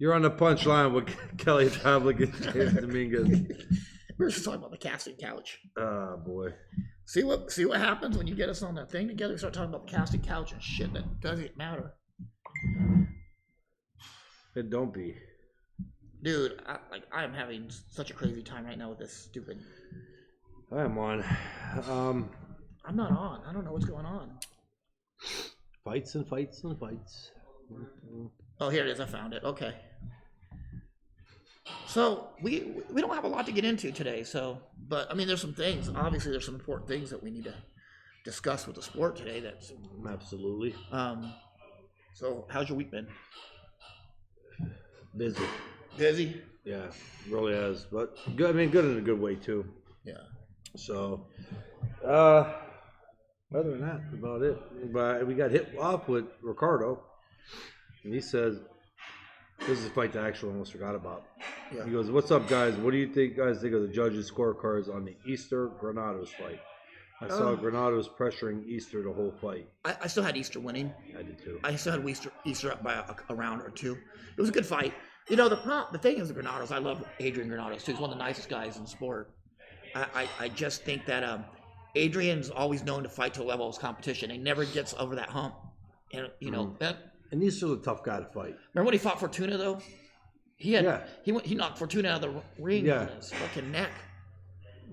You're on the punchline with Kelly Pavlik and James Dominguez. We're just talking about the casting couch. Oh boy. See what happens when you get us on that thing together. We start talking about the casting couch and shit that doesn't matter. It don't be. Dude, I am having such a crazy time right now with this stupid. I am on. I'm not on. I don't know what's going on. Fights and fights and fights. Oh, here it is. I found it. Okay. So we don't have a lot to get into today. But I mean, there's some things. Obviously, there's some important things that we need to discuss with the sport today. That's absolutely. So how's your week been? Busy. Busy? Yeah, really has. But good. I mean, good in a good way too. Yeah. So, other than that, about it. But we got hit off with Ricardo, and he says, "This is a fight that I actually almost forgot about." Yeah. He goes, "What's up, guys? What do you guys think of the judges' scorecards on the Easter Granados fight? I saw Granados pressuring Easter the whole fight." I still had Easter winning. I did too. I still had Easter up by a round or two. It was a good fight. You know, the thing is the Granados. I love Adrian Granados too. He's one of the nicest guys in sport. I just think that Adrian's always known to fight to a level of competition. He never gets over that hump. And you know that. And he's still a tough guy to fight. Remember when he fought Fortuna though? He knocked Fortuna out of the ring on his fucking neck.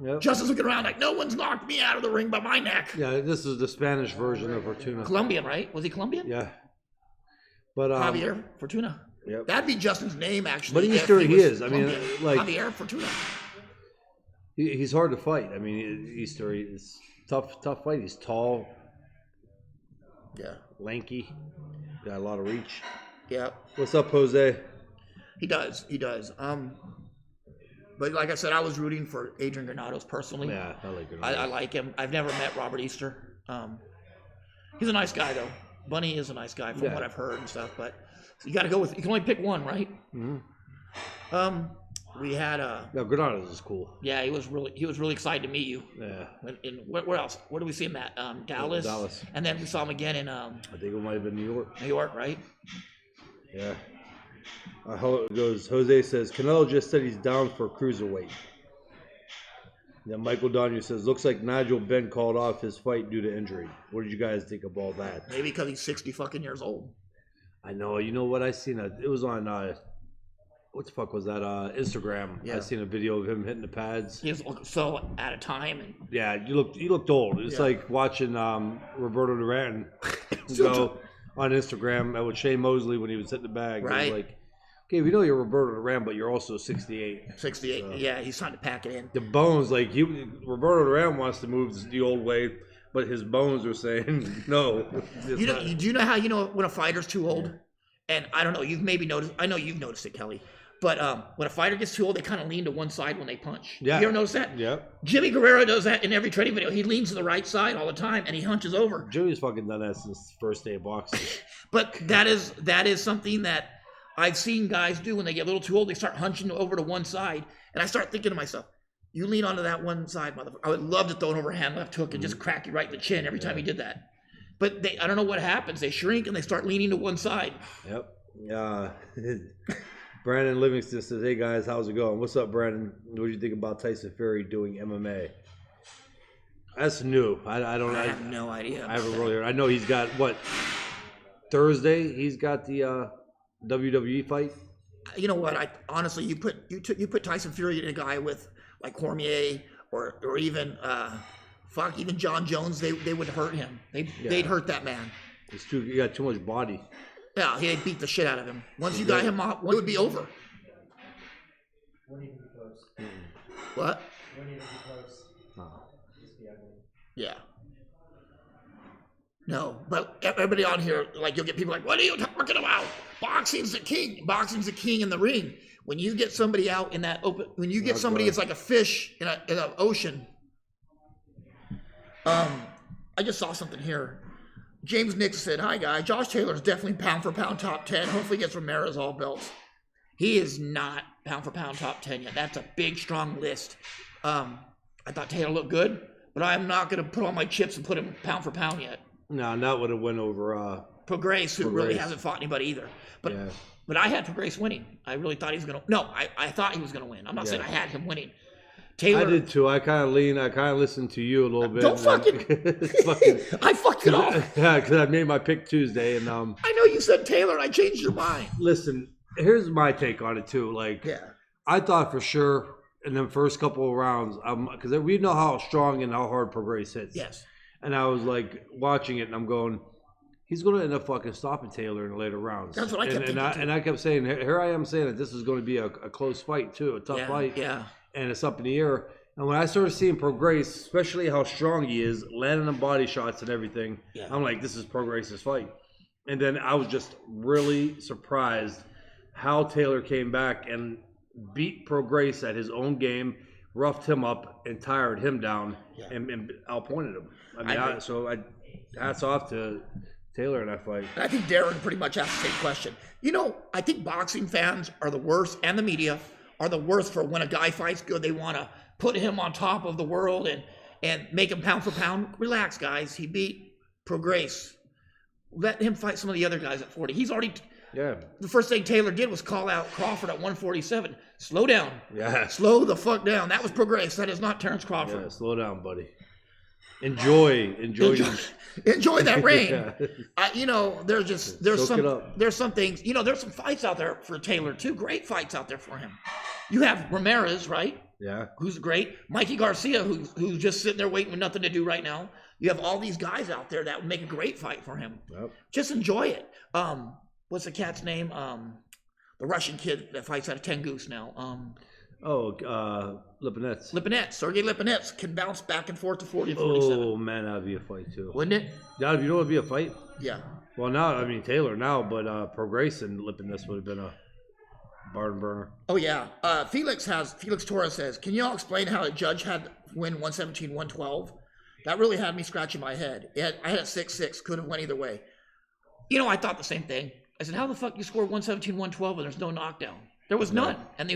Yep. Justice looking around like, no one's knocked me out of the ring by my neck. Yeah, this is the Spanish version of Fortuna. Colombian, right? Was he Colombian? Yeah. But Javier Fortuna. Yep. That'd be Justin's name, actually. But Easter, he is. I mean, like Javier Fortuna. He's hard to fight. I mean, Easter is tough fight. He's tall. Yeah. Lanky. Got a lot of reach. Yeah. What's up, Jose? He does. But like I said, I was rooting for Adrian Granados personally. Yeah, I like Granados. I like him. I've never met Robert Easter. He's a nice guy, though. Bunny is a nice guy from what I've heard and stuff. But you got to go with. You can only pick one, right? Mm-hmm. We had No, Granados is cool. Yeah, he was really excited to meet you. Yeah. Where else? Where did we see him at? Dallas. Dallas. And then we saw him again in. I think it might have been New York. New York, right? Yeah. It goes. Jose says Canelo just said he's down for cruiserweight. Then Michael Donahue says looks like Nigel Benn called off his fight due to injury. What did you guys think of all that? Maybe because he's 60 fucking years old. I know. You know what? I seen it was on. What the fuck was that? Instagram. Yeah. I seen a video of him hitting the pads. He was so out of time. And yeah, you looked old. It's like watching Roberto Duran go on Instagram with Shane Mosley when he was hitting the bag. Right. Like, okay, we know you're Roberto Duran, but you're also 68. 68. So. Yeah, he's trying to pack it in. The bones, like Roberto Duran wants to move the old way, but his bones are saying no. Do you know how you know when a fighter's too old? Yeah. And I don't know. You've maybe noticed. I know you've noticed it, Kelly. But when a fighter gets too old, they kind of lean to one side when they punch. Yeah. You ever notice that? Yeah. Jimmy Guerrero does that in every training video. He leans to the right side all the time, and he hunches over. Jimmy's fucking done that since the first day of boxing. But that is something that I've seen guys do when they get a little too old. They start hunching over to one side, and I start thinking to myself, you lean onto that one side, motherfucker. I would love to throw an overhand left hook and just crack you right in the chin every time he did that. But I don't know what happens. They shrink, and they start leaning to one side. Yep. Brandon Livingston says, "Hey guys, how's it going? What's up, Brandon? What do you think about Tyson Fury doing MMA?" That's new. I have no idea. I haven't really heard. I know he's got Thursday. He's got the WWE fight. You know what? Honestly, you put Tyson Fury in a guy with like Cormier or even even John Jones. They would hurt him. They'd hurt that man. He got too much body. Yeah, he'd beat the shit out of him. Once you got him off, it would be over. When do you think he close? What? When do you think he close? Yeah. No, but everybody on here, like you'll get people like, what are you talking about? Boxing's the king. Boxing's the king in the ring. When you get somebody out in that open, when you get somebody, it's like a fish in an ocean. I just saw something here. James Nix said, "Hi, guy. Josh Taylor's definitely pound for pound top 10. Hopefully gets Ramirez all belts." He is not pound for pound top 10 yet. That's a big, strong list. I thought Taylor looked good, but I'm not going to put all my chips and put him pound for pound yet. No, not would have went over Prograis, who really Prograis. hasn't fought anybody either. But Yeah. but I had Prograis winning. I really thought he was going to. No, I thought he was going to win. I'm not saying I had him winning. Taylor, I did too. I kind of listened to you a little bit. Don't fucking. I fucked it off. Yeah, because I made my pick Tuesday, and I know you said Taylor, and I changed your mind. listen, here's my take on it too. Like, Yeah. I thought for sure in the first couple of rounds, because we know how strong and how hard Prograis hits. Yes. And I was like watching it, and I'm going, he's going to end up fucking stopping Taylor in the later rounds. That's what I kept thinking, too. And I kept saying, here I am saying that this is going to be a close fight too, a tough fight. Yeah. And it's up in the air. And when I started seeing Prograis, especially how strong he is, landing on body shots and everything, Yeah. I'm like, this is Prograis' fight. And then I was just really surprised how Taylor came back and beat Prograis at his own game, roughed him up, and tired him down, and outpointed him. Hats off to Taylor in that fight. And I think Darren pretty much asked the same question. You know, I think boxing fans are the worst, and the media are the worst for when a guy fights good. They want to put him on top of the world and make him pound for pound. Relax, guys. He beat Prograis. Let him fight some of the other guys at 40. He's already... Yeah. The first thing Taylor did was call out Crawford at 147. Slow down. Yeah. Slow the fuck down. That was Prograis. That is not Terrence Crawford. Yeah, slow down, buddy. Enjoy Enjoy that rain. You know, there's some things. You know, there's some fights out there for Taylor too. Great fights out there for him. You have Ramirez, right? Yeah. Who's great. Mikey Garcia, who's just sitting there waiting with nothing to do right now. You have all these guys out there that would make a great fight for him. Yep. Just enjoy it. What's the cat's name? The Russian kid that fights out of Tengus now. Lipinets. Sergey Lipinets can bounce back and forth to 40 and 47. Oh, man, that'd be a fight, too. Wouldn't it? Yeah, you know what would be a fight? Yeah. Well, now, I mean, Taylor now, but Prograis and Lipinets would have been a barn burner. Oh, yeah. Felix Torres says, can you all explain how a judge had win 117, 112? That really had me scratching my head. I had a 6-6, could have went either way. You know, I thought the same thing. I said, how the fuck you score 117, 112 and there's no knockdown? There was none. And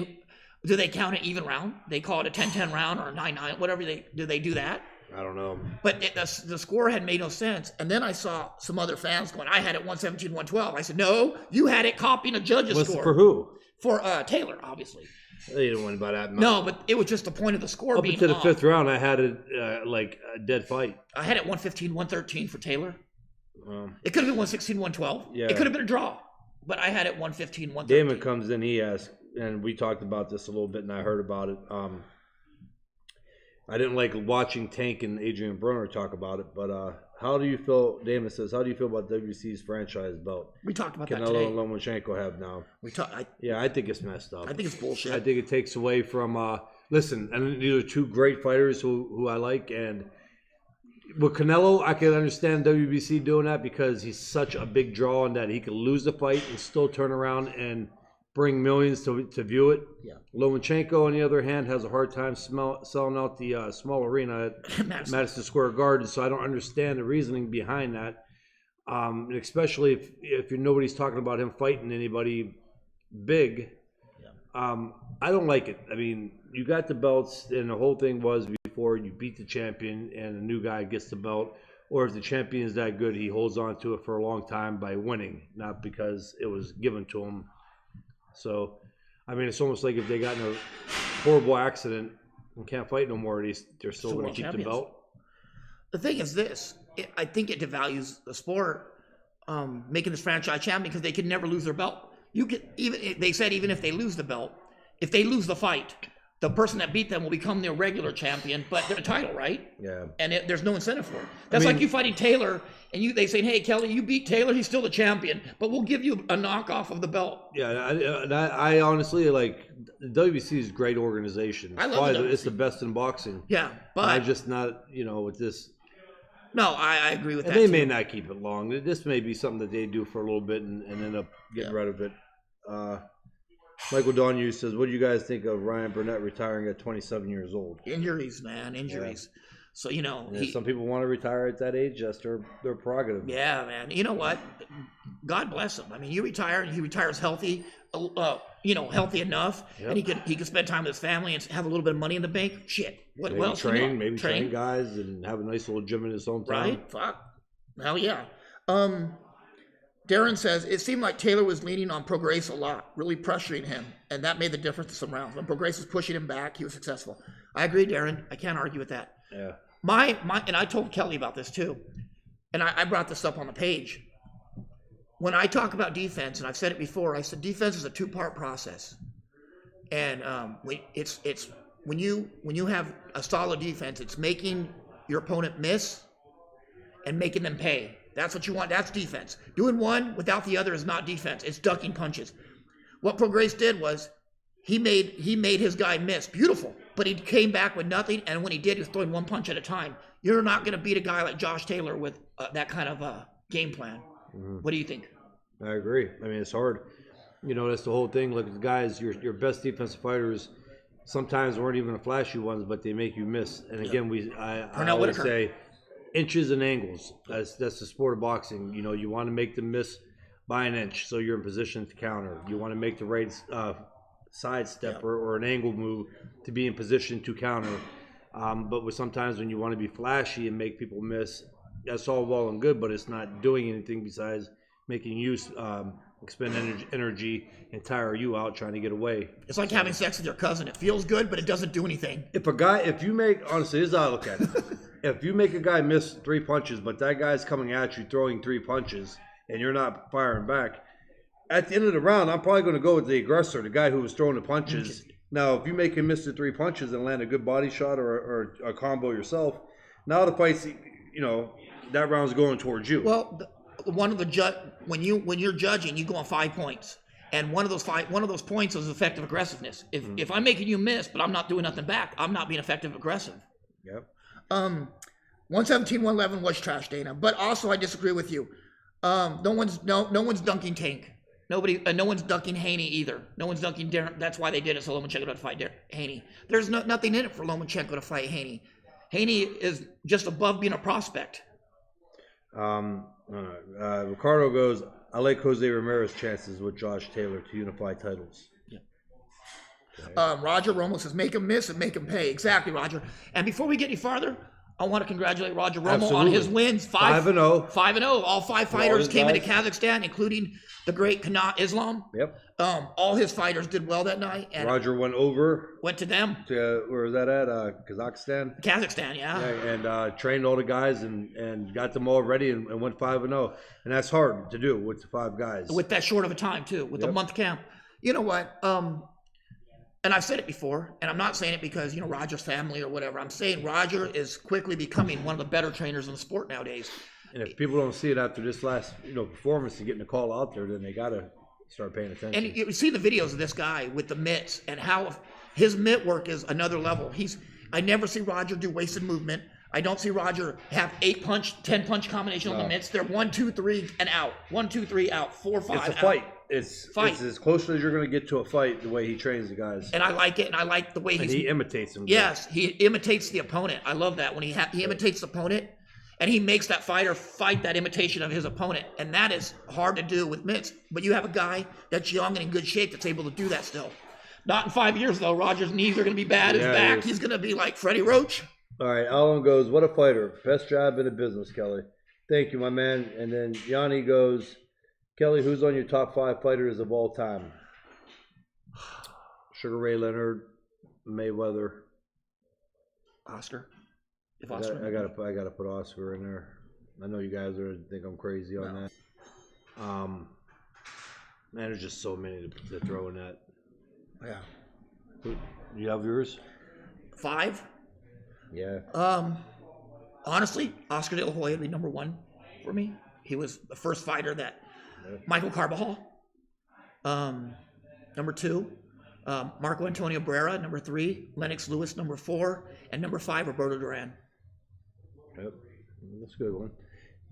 do they count it even round? They call it a 10-10 round or a 9-9, whatever. Do they do that? I don't know. But the score had made no sense. And then I saw some other fans going, I had it 117, 112. I said, no, you had it copying a judge's score. For who? For Taylor, obviously. They didn't win by that much. No, but it was just the point of the score being up into the off. fifth round, I had it like a dead fight. I had it 115, 113 for Taylor. It could have been 116, 112. Yeah. It could have been a draw. But I had it 115, 113. Damon comes in, he asks, and we talked about this a little bit, and I heard about it. I didn't like watching Tank and Adrian Broner talk about it, but how do you feel, Damon says, how do you feel about WC's franchise belt? We talked about Canelo that today. and Lomachenko have now. I think it's messed up. I think it's bullshit. I think it takes away from, listen, and these are two great fighters who I like, and with Canelo, I can understand WBC doing that because he's such a big draw and that he could lose the fight and still turn around and bring millions to view it. Yeah. Lomachenko, on the other hand, has a hard time selling out the small arena at Madison Square Garden, so I don't understand the reasoning behind that. Especially if nobody's talking about him fighting anybody big. Yeah. I don't like it. I mean, you got the belts, and the whole thing was before you beat the champion and a new guy gets the belt, or if the champion is that good, he holds on to it for a long time by winning, not because it was given to him. So, I mean, it's almost like if they got in a horrible accident and can't fight no more, they're still going to keep the belt. The thing is this, I think it devalues the sport, making this franchise champion because they can never lose their belt. They said even if they lose the belt, if they lose the fight, the person that beat them will become their regular champion, but they're a title, right? Yeah. And there's no incentive for it. That's like you fighting Taylor, and they say, hey, Kelly, you beat Taylor, he's still the champion, but we'll give you a knockoff of the belt. Yeah, I honestly, like, the WBC is a great organization. I love it. It's the best in boxing. Yeah, but I'm just not, with this. No, I agree with that. They may not keep it long. This may be something that they do for a little bit and end up getting rid of it. Michael Donahue says, what do you guys think of Ryan Burnett retiring at 27 years old? Injuries, man, injuries. Yeah. So, some people want to retire at that age. That's their prerogative. Yeah, man. You know what? God bless him. I mean, he retires healthy, healthy enough, and he could spend time with his family and have a little bit of money in the bank. Shit. What else? Train guys and have a nice little gym in his hometown. Right? Fuck. Hell yeah. Darren says, it seemed like Taylor was leaning on Prograis a lot, really pressuring him, and that made the difference in some rounds. When Prograis was pushing him back, he was successful. I agree, Darren. I can't argue with that. Yeah. And I told Kelly about this too, and I brought this up on the page. When I talk about defense, and I've said it before, I said defense is a two-part process, and it's when you have a solid defense, it's making your opponent miss and making them pay. That's what you want. That's defense. Doing one without the other is not defense. It's ducking punches. What Prograis did was he made his guy miss. Beautiful. But he came back with nothing, and when he did, he was throwing one punch at a time. You're not going to beat a guy like Josh Taylor with that kind of game plan. Mm-hmm. What do you think? I agree. I mean, it's hard. You know, that's the whole thing. Look, the guys, your best defensive fighters sometimes weren't even the flashy ones, but they make you miss. And again, I always say inches and angles. That's the sport of boxing. You know, you want to make them miss by an inch, so you're in position to counter. You want to make the right sidestep or an angle move to be in position to counter. But sometimes when you want to be flashy and make people miss, that's all well and good, but it's not doing anything besides making you expend energy and tire you out trying to get away. It's like having sex with your cousin. It feels good, but it doesn't do anything. Honestly, this is how I look at it. If you make a guy miss 3 punches, but that guy's coming at you throwing 3 punches, and you're not firing back, at the end of the round, I'm probably going to go with the aggressor, the guy who was throwing the punches. Now, if you make him miss the 3 punches and land a good body shot or a combo yourself, now the fight's, that round's going towards you. Well, when you're judging, you go on 5 points, and one of those points is effective aggressiveness. If I'm making you miss, but I'm not doing nothing back, I'm not being effective aggressive. Yep. 117, 111 was trash, Dana. But also, I disagree with you. No one's dunking Tank. No one's dunking Haney either. No one's dunking Darren. That's why they did it, so Lomachenko to fight Haney. There's nothing in it for Lomachenko to fight Haney. Haney is just above being a prospect. Ricardo goes, I like Jose Ramirez's chances with Josh Taylor to unify titles. Yeah. Okay. Roger Romo says, make him miss and make him pay. Exactly, Roger. And before we get any farther, I want to congratulate Roger Romo on his wins. 5-0. 5-0. All 5 fighters came into Kazakhstan, including the great Kana Islam. Yep. All his fighters did well that night. And Roger went to them. Where was that at? Kazakhstan? Kazakhstan, yeah. And trained all the guys and got them all ready and went 5-0. And that's hard to do with the 5 guys. With that short of a time, too, with a month camp. You know what? And I've said it before, and I'm not saying it because, Roger's family or whatever. I'm saying Roger is quickly becoming one of the better trainers in the sport nowadays. And if people don't see it after this last, performance and getting the call out there, then they got to start paying attention. And you see the videos of this guy with the mitts and how his mitt work is another level. I never see Roger do wasted movement. I don't see Roger have 8-punch, 10-punch combination on the mitts. They're 1, 2, 3, and out. 1, 2, 3, out. 4, 5, It's a fight. It's as close as you're going to get to a fight the way he trains the guys. And I like it, and I like the way he imitates them. Yes, he imitates the opponent. I love that when he imitates the opponent, and he makes that fighter fight that imitation of his opponent, and that is hard to do with mitts. But you have a guy that's young and in good shape that's able to do that still. Not in 5 years though. Roger's knees are going to be bad. His back, he's going to be like Freddie Roach. All right, Alan goes, what a fighter. Best job in the business, Kelly. Thank you, my man. And then Yanni goes, Kelly, who's on your top 5 fighters of all time? Sugar Ray Leonard, Mayweather, Oscar. I gotta put Oscar in there. I know you guys think I'm crazy on that. Man, there's just so many to throw in that. Yeah. Do you have yours? 5? Yeah. Honestly, Oscar De La Hoya would be number 1 for me. He was the first fighter that Michael Carbajal. Number 2, Marco Antonio Barrera. Number 3, Lennox Lewis. Number 4, and number 5, Roberto Duran. Yep, that's a good one.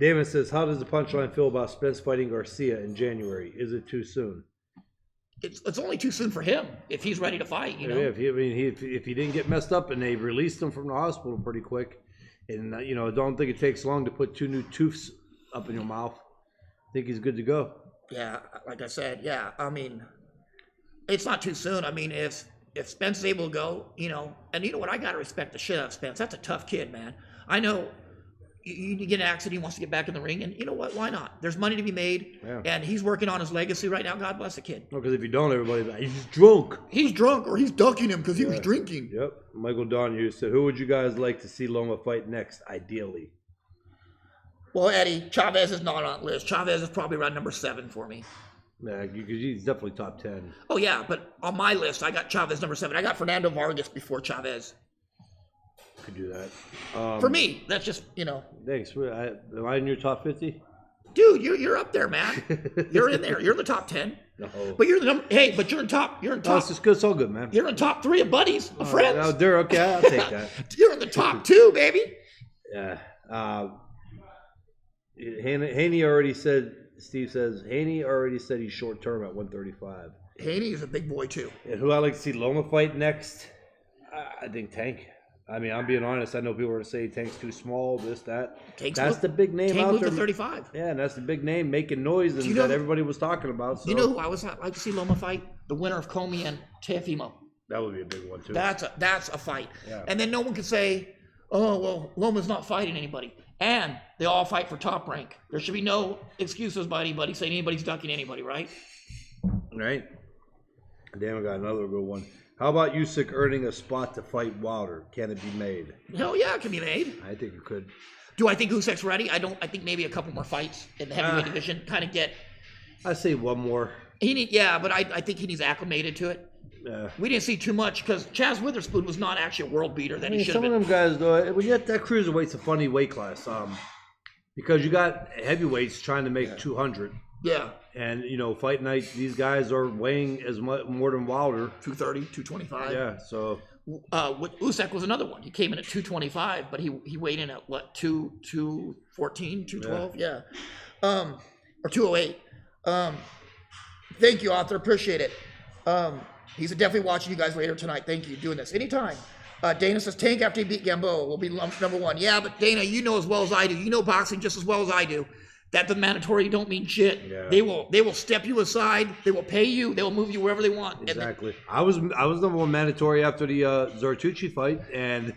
David says, how does the punchline feel about Spence fighting Garcia in January? Is it too soon? It's only too soon for him if he's ready to fight. Yeah, if he didn't get messed up and they released him from the hospital pretty quick, and don't think it takes long to put 2 new tooths up in your mouth. I think he's good to go. Yeah, like I said, yeah. I mean, it's not too soon. I mean, if Spence is able to go, and you know what, I gotta respect the shit out of Spence. That's a tough kid, man. I know you get an accident, he wants to get back in the ring, and you know what? Why not? There's money to be made, and he's working on his legacy right now. God bless the kid. No, because if you don't, everybody's like, he's drunk. He's drunk, or he's ducking him because he was drinking. Yep. Michael Donahue said, who would you guys like to see Loma fight next, ideally? Well, Eddie, Chavez is not on the list. Chavez is probably around number 7 for me. Yeah, because he's definitely top 10. Oh, yeah, but on my list, I got Chavez number 7. I got Fernando Vargas before Chavez. Could do that. For me, that's just, Thanks. Am I in your top 50? Dude, you're up there, man. You're in there. You're in the top 10. No. But you're the number. Hey, but you're in top. No, it's just good. It's all good, man. You're in top 3 of buddies, of friends. Oh, they're okay. I'll take that. You're in the top 2, baby. Yeah. Haney already said. Steve says Haney already said he's short term at 135. Haney is a big boy too. And who I like to see Loma fight next? I think Tank. I mean, I'm being honest. I know people are going to say Tank's too small, this, that. That's the big name Tank out moved there. to 35. Yeah, and that's the big name making noise and that everybody was talking about. So. You know who I was like to see Loma fight? The winner of Comey and Teofimo. That would be a big one too. That's a fight. Yeah. And then no one can say, oh, well, Loma's not fighting anybody. And they all fight for top rank. There should be no excuses by anybody saying anybody's ducking anybody, right? Right. Damn, I got another good one. How about Usyk earning a spot to fight Wilder? Can it be made? Hell yeah, it can be made. I think it could. Do I think Usyk's ready? I don't. I think maybe a couple more fights in the heavyweight division kind of get. I say one more. But I think he needs acclimated to it. We didn't see too much because Chaz Witherspoon was not actually a world beater. He should have been. Some of them guys, though, when you get that cruiserweight's a funny weight class. Because you got heavyweights trying to make 200. Yeah. And, fight night, these guys are weighing as much more than Wilder. 230, 225. Yeah, so. Usyk was another one. He came in at 225, but he weighed in at what, 214, 212? Yeah. Or 208. Thank you, Arthur. Appreciate it. He's definitely watching you guys later tonight. Thank you doing this. Anytime. Dana says, Tank after he beat Gamboa will be number 1. Yeah, but Dana, you know as well as I do. You know boxing just as well as I do. That the mandatory don't mean shit. Yeah. They will step you aside. They will pay you. They will move you wherever they want. Exactly. I was number 1 mandatory after the Zartucci fight, and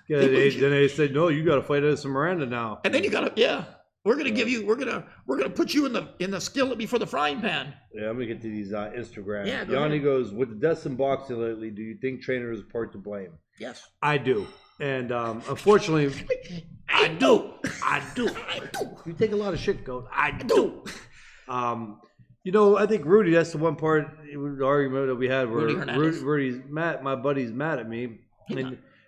then they said, no, you got to fight Edison Miranda now. And then you got to We're gonna give you. We're gonna put you in the skillet before the frying pan. Yeah, I'm gonna get to these Instagram. Yeah, Yanni goes, with the deaths in boxing lately, do you think trainers are part to blame? Yes, I do, and unfortunately, I do. You take a lot of shit, Goat. I do. I think Rudy. That's the one part the argument that we had where Rudy's mad. My buddy's mad at me,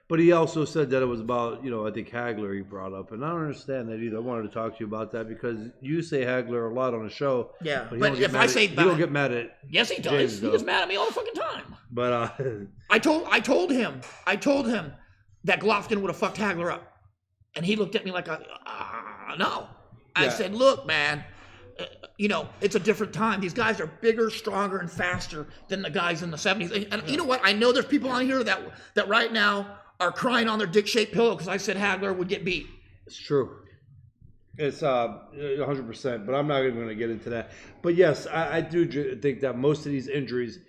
but he also said that it was about, I think Hagler he brought up. And I don't understand that either. I wanted to talk to you about that because you say Hagler a lot on the show. Yeah, but if I say you don't get mad at yes, he does. James, he gets mad at me all the fucking time. But I told him that Golovkin would have fucked Hagler up. And he looked at me like, no. I said, look, man, it's a different time. These guys are bigger, stronger, and faster than the guys in the 70s. And you know what? I know there's people on here that right now are crying on their dick-shaped pillow because I said Hagler would get beat. It's true. It's 100%, but I'm not even going to get into that. But yes, I do think that most of these injuries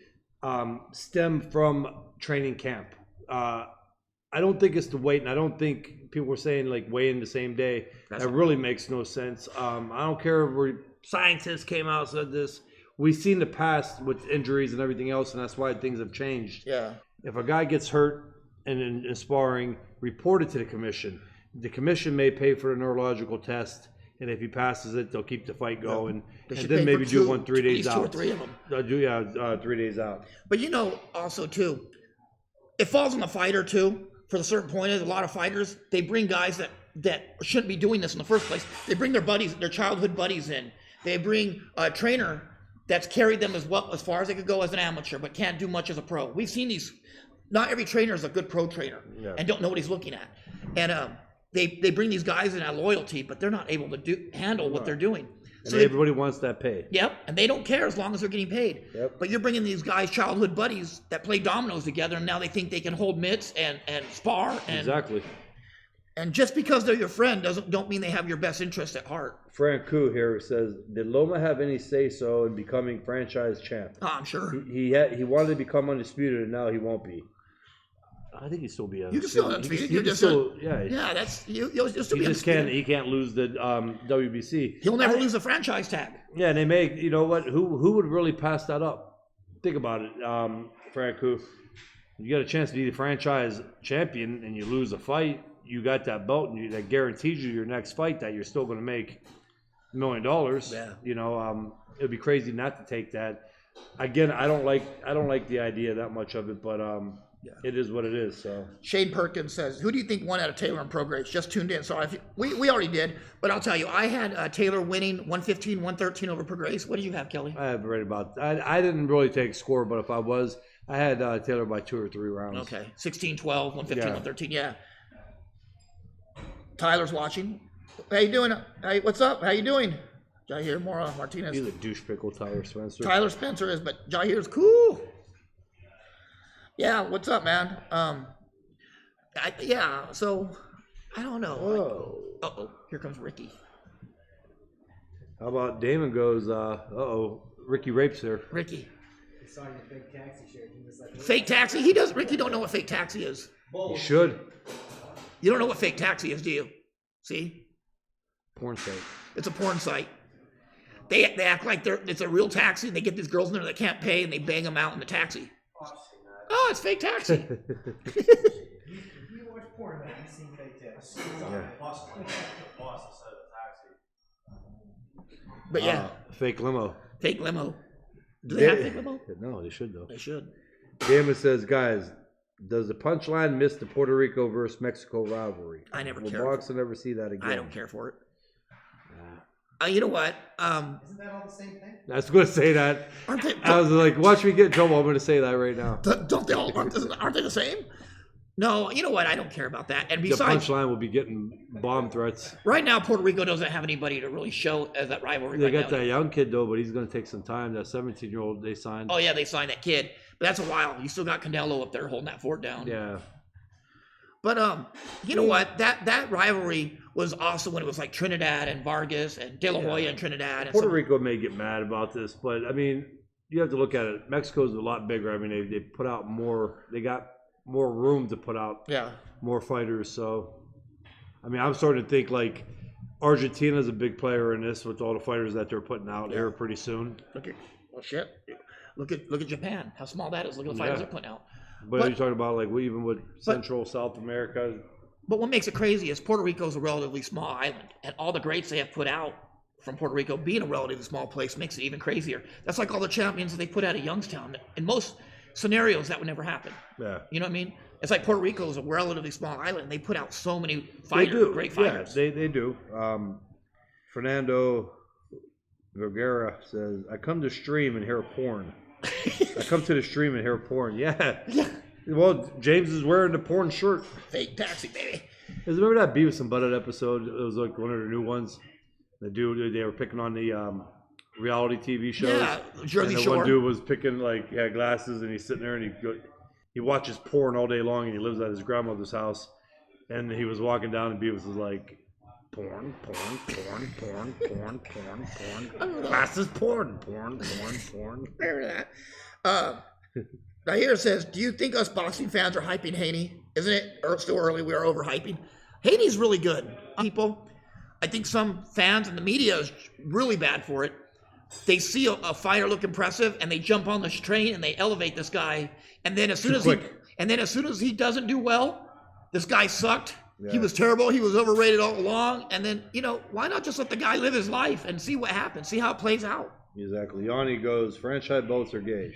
stem from training camp. I don't think it's the weight, and I don't think people were saying like weigh in the same day. That really makes no sense. I don't care where scientists came out and said this. We've seen the past with injuries and everything else, and that's why things have changed. Yeah. If a guy gets hurt and in sparring, report it to the commission. The commission may pay for a neurological test, and if he passes it, they'll keep the fight going, and then maybe do one 3 days out. 2 or 3 of them. 3 days out. But also too, it falls on the fighter too. For the certain point is, a lot of fighters, they bring guys that shouldn't be doing this in the first place. They bring their buddies, their childhood buddies in. They bring a trainer that's carried them as far as they could go as an amateur, but can't do much as a pro. We've seen these. Not every trainer is a good pro trainer and don't know what he's looking at. And they bring these guys in at loyalty, but they're not able to handle what they're doing. And so everybody wants that pay. Yep, and they don't care as long as they're getting paid. Yep. But you're bringing these guys, childhood buddies, that play dominoes together, and now they think they can hold mitts and spar. Exactly. And just because they're your friend don't mean they have your best interest at heart. Frank Koo here says, did Loma have any say-so in becoming franchise champ? Oh, I'm sure. He wanted to become undisputed, and now he won't be. I think he'd still be You can still undefeated. He You'll still, that's you'll still he be just undefeated. he can't lose the WBC. He'll never lose the franchise tag. Yeah, and they make, you know what? Who would really pass that up? Think about it, Frank. Who you got a chance to be the franchise champion, and you lose a fight, you got that belt, and that guarantees you your next fight that you're still going to make $1 million. Yeah. You know, it'd be crazy not to take that. Again, I don't like the idea that much of it, but it is what it is. So Shane Perkins says, "Who do you think won out of Taylor and Prograis?" Just tuned in, so we already did, but I'll tell you, I had Taylor winning 115, 113 over Prograis. What did you have, Kelly? I have read about. I didn't really take score, but if I was, I had Taylor by 2 or 3 rounds. Okay, 16-12, 115, 113. Yeah. Tyler's watching. How you doing? Hey, what's up? How you doing? Jair Mora Martinez. He's a douche pickle, Tyler Spencer. Tyler Spencer is, but Jair's cool. Yeah, what's up, man? So I don't know. Whoa. Uh-oh, here comes Ricky. How about Damon goes, Ricky rapes her. Ricky. He saw your fake taxi shirt. He was like, Fake taxi? Ricky don't know what fake taxi is. You should. You don't know what fake taxi is, do you? See? Porn site. It's a porn site. They act like it's a real taxi, and they get these girls in there that can't pay, and they bang them out in the taxi. Oh, it's fake taxi. if you watch porn, then you've seen fake taxi. But yeah. Fake limo. Fake limo. Do they have fake limo? No, they should though. They should. Damon says, guys, does the punchline miss the Puerto Rico versus Mexico rivalry? I never Will care. Box will never see that again. I don't care for it. You know what? Isn't that all the same thing? I was going to say that. Aren't they? I was like, watch me get in trouble. I'm going to say that right now. Don't they all? Aren't they the same? No, you know what? I don't care about that. And The besides, punchline will be getting bomb threats. right now Puerto Rico doesn't have anybody to really show as that rivalry. They right got now. that young kid though, but he's going to take some time. That 17-year-old they signed. Oh yeah, they signed that kid, but that's a while. You still got Canelo up there holding that fort down. Yeah. But you know what? That rivalry was also when it was like Trinidad and Vargas and De La Hoya and Trinidad. And Puerto Rico may get mad about this, but I mean, you have to look at it. Mexico's a lot bigger. I mean, they put out more. They got more room to put out more fighters. So, I mean, I'm starting to think like Argentina's a big player in this with all the fighters that they're putting out here pretty soon. Look at Japan. How small that is. Look at the fighters they're putting out. But you're talking about like even with Central South America. But what makes it crazy is Puerto Rico is a relatively small island, and all the greats they have put out from Puerto Rico being a relatively small place makes it even crazier. That's like all the champions that they put out of Youngstown. In most scenarios, that would never happen. Yeah. You know what I mean? It's like Puerto Rico is a relatively small island, and they put out so many fighters, great fighters. Yeah, they do. Fernando Vergara says, I come to stream and hear porn. I come to the stream and hear porn. Yeah. Well, James is wearing the porn shirt. Fake taxi, baby. Remember that Beavis and Butthead episode? It was like one of the new ones. They were picking on the reality TV shows. Yeah, Jersey and the Shore. one dude was picking he had glasses and he's sitting there and he watches porn all day long and he lives at his grandmother's house. And he was walking down and Beavis was like, porn. Glasses, porn. Remember that? Nair says, do you think us boxing fans are hyping Haney? Isn't it still early? We are overhyping. Haney's really good. People, I think some fans and the media is really bad for it. They see a fighter look impressive and they jump on this train and they elevate this guy. And then as soon as he doesn't do well, this guy sucked. Yeah. He was terrible. He was overrated all along. And then, why not just let the guy live his life and see what happens? See how it plays out. Exactly. Yanni goes, franchise belts are gay.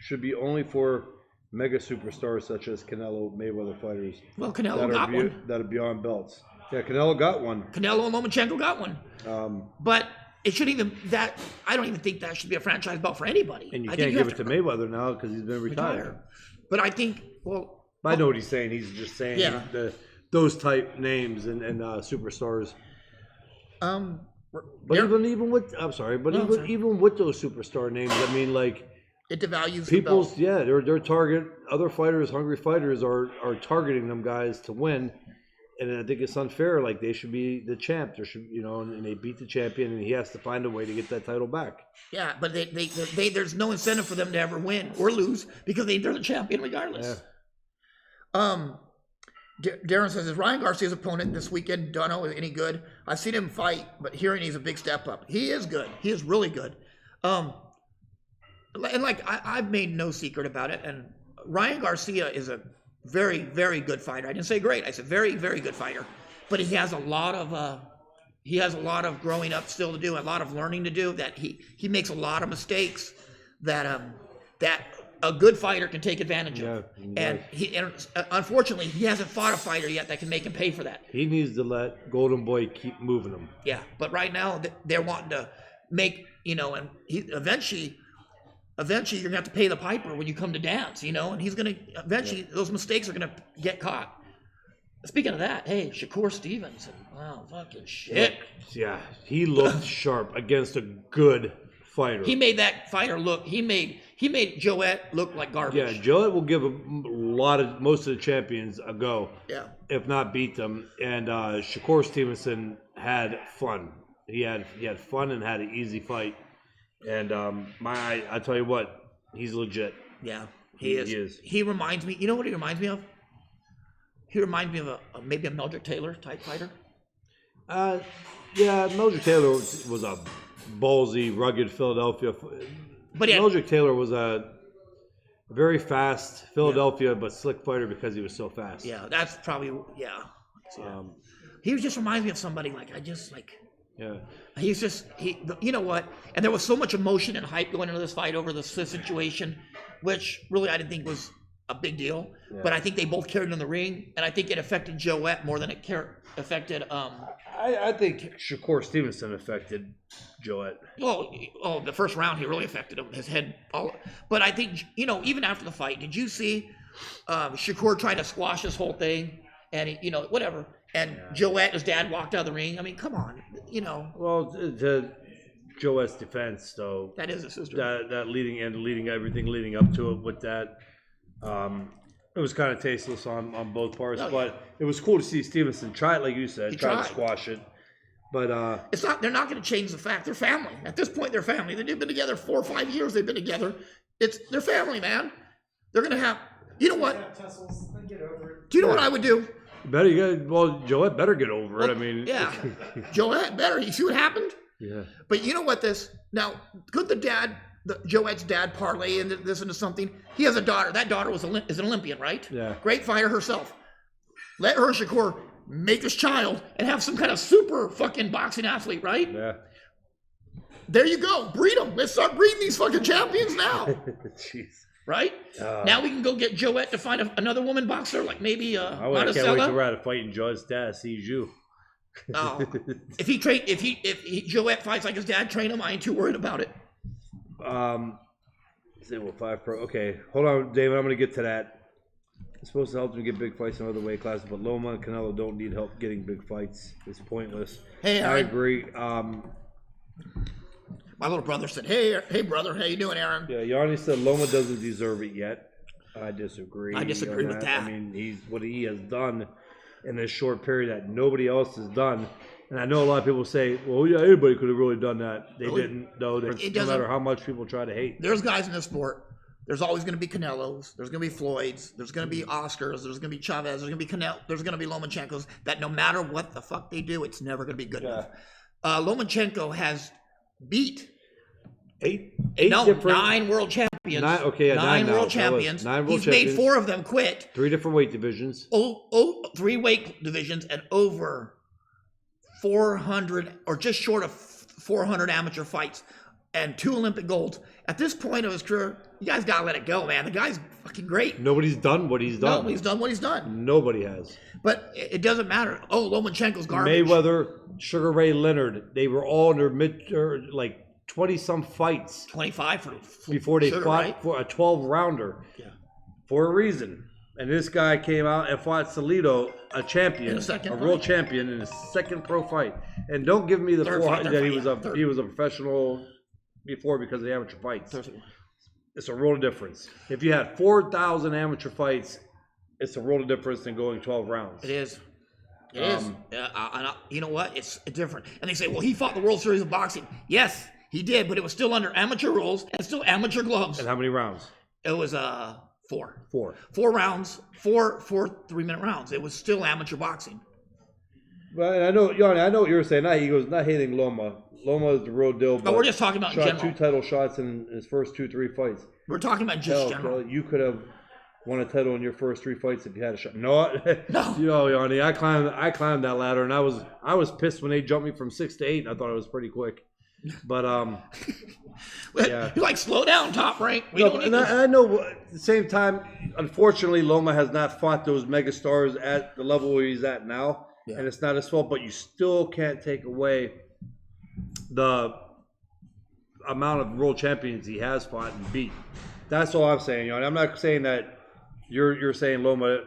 Should be only for mega superstars such as Canelo, Mayweather fighters. Well, Canelo got one. That are beyond belts. Yeah, Canelo got one. Canelo and Lomachenko got one. But it shouldn't even I don't even think that should be a franchise belt for anybody. And you can't give it to Mayweather now because he's been retired. But I think, I know what he's saying. He's just saying those type names and superstars. But even with even with those superstar names, I mean, like it devalues people's their target. Other fighters, hungry fighters, are targeting them guys to win, and I think it's unfair. Like they should be the champ. There should and they beat the champion, and he has to find a way to get that title back. Yeah, but they there's no incentive for them to ever win or lose because they're the champion regardless. Darren says, is Ryan Garcia's opponent this weekend, Dunno, any good? I've seen him fight, but hearing he's a big step up. He is good. He is really good. And like, I've made no secret about it. And Ryan Garcia is a very, very good fighter. I didn't say great. I said very, very good fighter. But he has a lot of growing up still to do, a lot of learning to do. That he makes a lot of mistakes that a good fighter can take advantage of. And unfortunately, he hasn't fought a fighter yet that can make him pay for that. He needs to let Golden Boy keep moving him. Yeah, but right now they're wanting to make, and eventually you're gonna have to pay the piper when you come to dance, and he's gonna eventually those mistakes are gonna get caught. Speaking of that, hey, Shakur Stevenson, wow, fucking shit. Yeah, he looked sharp against a good fighter. He made that fighter look. He made Joette look like garbage. Yeah, Joette will give most of the champions a go. Yeah, if not beat them. And Shakur Stevenson had fun. He had fun and had an easy fight. And I tell you what, he's legit. Yeah, he is. He reminds me. You know what he reminds me of? He reminds me of maybe a Meldrick Taylor type fighter. Yeah, Meldrick Taylor was a ballsy, rugged Philadelphia. But Meldrick Taylor was a very fast Philadelphia, but slick fighter because he was so fast. Yeah, that's probably he just reminds me of somebody Yeah. You know what? And there was so much emotion and hype going into this fight over the situation, which really I didn't think was a big deal. Yeah. But I think they both carried in the ring, and I think it affected Joette more than it affected. I think Shakur Stevenson affected Joette. Well, the first round he really affected him. His head, but I think even after the fight, did you see Shakur try to squash this whole thing, and whatever. And Joette, his dad, walked out of the ring. I mean, come on, Well, to Joette's defense, though, that is a sister. That leading everything leading up to it with that, it was kind of tasteless on both parts. But it was cool to see Stevenson try it, like you said, try to squash it. But it's not. They're not going to change the fact they're family. At this point, they're family. They've been together 4 or 5 years. They've been together. They're family, man. They're going to have. You know what? Get over it. Do you know what I would do? Joette better get over it. I mean, yeah, Joette better. You see what happened? Yeah. But you know what? Could Joette's dad parlay into this into something? He has a daughter. That daughter is an Olympian, right? Yeah. Great fighter herself. Let her, Shakur, make this child and have some kind of super fucking boxing athlete, right? Yeah. There you go. Breed them. Let's start breeding these fucking champions now. Jeez. Right? Now we can go get Joette to find another woman boxer, like maybe I can't wait till we're at a fight and Joette's dad sees you. Oh, if Joette fights like his dad, train him. I ain't too worried about it. Say what 5 pro? Okay, hold on, David. I'm gonna get to that. It's supposed to help them get big fights in other weight classes, but Loma and Canelo don't need help getting big fights. It's pointless. Hey, I agree. My little brother said, "Hey, brother, how you doing, Aaron?" Yeah, Yanni said Loma doesn't deserve it yet. I disagree. I disagree with that. I mean, what he has done in this short period that nobody else has done. And I know a lot of people say, well, yeah, anybody could have really done that. They didn't, though. No matter how much people try to hate. There's guys in this sport. There's always going to be Canelos. There's going to be Floyds. There's going to be Oscars. There's going to be Chavez. There's going to be Canelo. There's going to be Lomachenkos. That no matter what the fuck they do, it's never going to be good enough. Lomachenko has beat 9 world champions. 9 world champions. He's made 4 of them quit. 3 different weight divisions. 3 weight divisions and over 400 or just short of 400 amateur fights and 2 Olympic golds. At this point of his career, you guys gotta let it go, man. The guy's fucking great. Nobody's done what he's done. Nobody's done what he's done. Nobody has. But it doesn't matter. Lomachenko's garbage. Mayweather, Sugar Ray Leonard, they were all in their 20-some fights. 25 before they fought right? for a 12-rounder. Yeah. For a reason. And this guy came out and fought Salido, a champion, a world champion in his second pro fight. And don't give me the 400 that he was a professional before because of the amateur fights. It's a world of difference. If you had 4,000 amateur fights, it's a world of difference than going 12 rounds. It is. It is. You know what? It's different. And they say, well, he fought the World Series of Boxing. Yes, he did, but it was still under amateur rules and still amateur gloves. And how many rounds? It was 4. Four. 4 rounds, 4 3-minute rounds. It was still amateur boxing. Right, I know, Yanni, I know what you were saying. He goes, not hating Loma. Loma is the real deal. No, we're just talking about in shot general. 2 title shots in his first 2-3 fights. We're talking about just general. Kelly, you could have won a title in your first 3 fights if you had a shot. No. You know, Yanni, I climbed that ladder, and I was pissed when they jumped me from 6 to 8. I thought it was pretty quick. But yeah. You're like, slow down, Top Rank. I know at the same time, unfortunately, Loma has not fought those megastars at the level where he's at now. Yeah. And it's not his fault, but you still can't take away the amount of world champions he has fought and beat. That's all I'm saying. I'm not saying that you're saying Loma.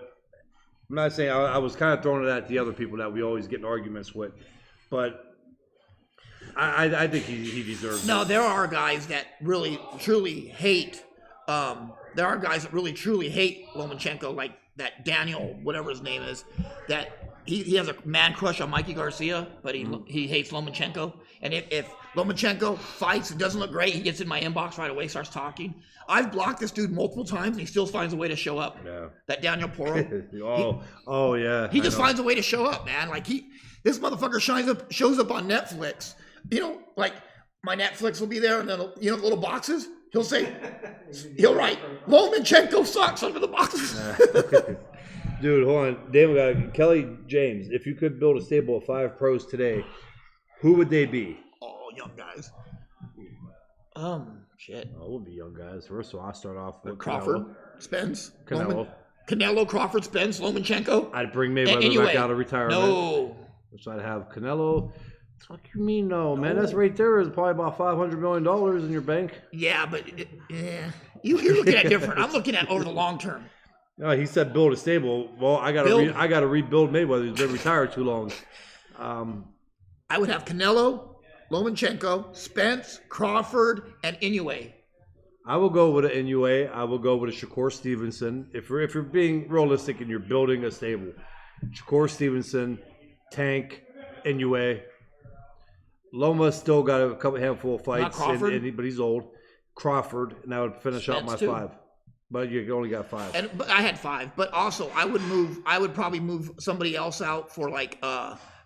I'm not saying I was kind of throwing it at the other people that we always get in arguments with, but I think he deserves it. No, there are guys that really truly hate. There are guys that really truly hate Lomachenko, like that Daniel, whatever his name is, that he has a man crush on Mikey Garcia, but he hates Lomachenko. And if Lomachenko fights and doesn't look great, he gets in my inbox right away, starts talking. I've blocked this dude multiple times, and he still finds a way to show up. Yeah. That Daniel Poro. Oh yeah. He just finds a way to show up, man. Like this motherfucker shows up on Netflix. You know, like my Netflix will be there, and then little boxes. He'll write Lomachenko sucks under the boxes. Dude, hold on. David got Kelly James. If you could build a stable of 5 pros today, who would they be? Oh, young guys. Shit. Oh, it would be young guys. First of all, I'll start off with Crawford, Spence, Canelo, Crawford, Spence, Lomachenko. I'd bring Mayweather back out of retirement. No. So I'd have Canelo. What do you mean no, man? That's right there is probably about $500 million in your bank. Yeah, but you're looking at different. I'm looking at over the long term. No, he said build a stable. Well, I got to rebuild Mayweather. He's been retired too long. I would have Canelo, Lomachenko, Spence, Crawford, and Inoue. I will go with an Inoue. I will go with a Shakur Stevenson. If you're being realistic and you're building a stable, Shakur Stevenson, Tank, Inoue. Loma still got a handful of fights, but he's old. Crawford, and I would finish out my 5. But you only got 5. But I had 5. But also, I would probably move somebody else out for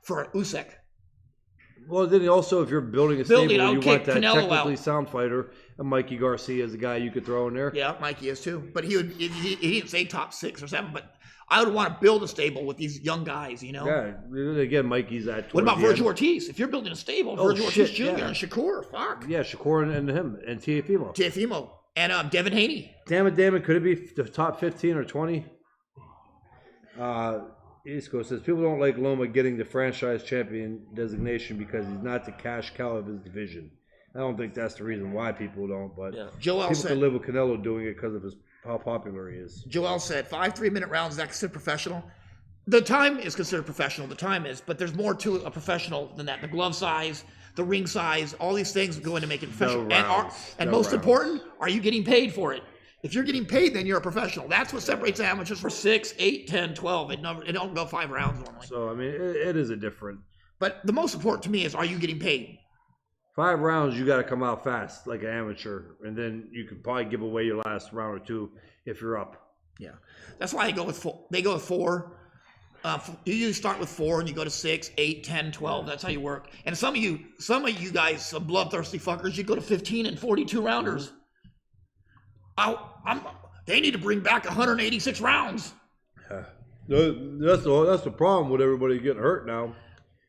for Usyk. Well, then also, if you're building a stable, you want that Canelo technically out. sound fighter, and Mikey Garcia is a guy you could throw in there. Yeah, Mikey is too. But he didn't say top 6 or 7. But I would want to build a stable with these young guys, Yeah, again, Mikey's at. What about Virgil Ortiz? If you're building a stable, Virgil Ortiz Jr. and Shakur, fuck. Yeah, Shakur and him and Teofimo and Devin Haney. Damn it, could it be the top 15 or 20? East Coast says people don't like Loma getting the franchise champion designation because he's not the cash cow of his division. I don't think that's the reason why people don't, but people can live with Canelo doing it because of how popular he is. Joel said 5 3-minute rounds is that considered professional? The time is considered professional. The time is, but there's more to a professional than that. The glove size, the ring size, all these things go into making it professional. Most important, are you getting paid for it? If you're getting paid, then you're a professional. That's what separates amateurs for 6, 8, 10, 12. It don't go 5 rounds normally. So, I mean, it is a different. But the most important to me is, are you getting paid? 5 rounds, you got to come out fast like an amateur. And then you could probably give away your last round or 2 if you're up. Yeah. That's why they go with 4. They go with 4. You usually start with 4 and you go to 6, 8, 10, 12. That's how you work. And some of you guys, some bloodthirsty fuckers, you go to 15 and 42 rounders. They need to bring back 186 rounds. That's the problem with everybody getting hurt now.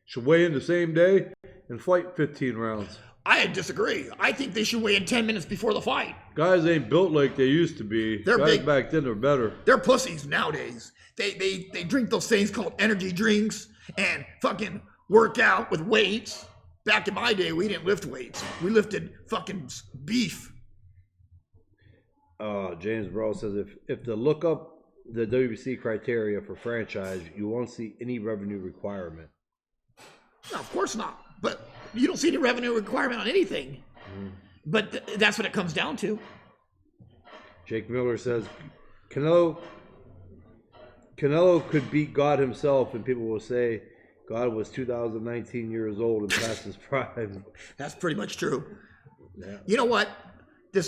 Should weigh in the same day and fight 15 rounds. I disagree. I think they should weigh in 10 minutes before the fight. Guys ain't built like they used to be. Guys back then are better. They're pussies nowadays. They drink those things called energy drinks and fucking work out with weights. Back in my day, we didn't lift weights. We lifted fucking beef. James Burrell says if to look up the WBC criteria for franchise, you won't see any revenue requirement. No, of course not. But you don't see any revenue requirement on anything. But that's what it comes down to. Jake Miller says Canelo could beat God himself, and people will say God was 2019 years old and past his prime. That's pretty much true. Yeah. You know what?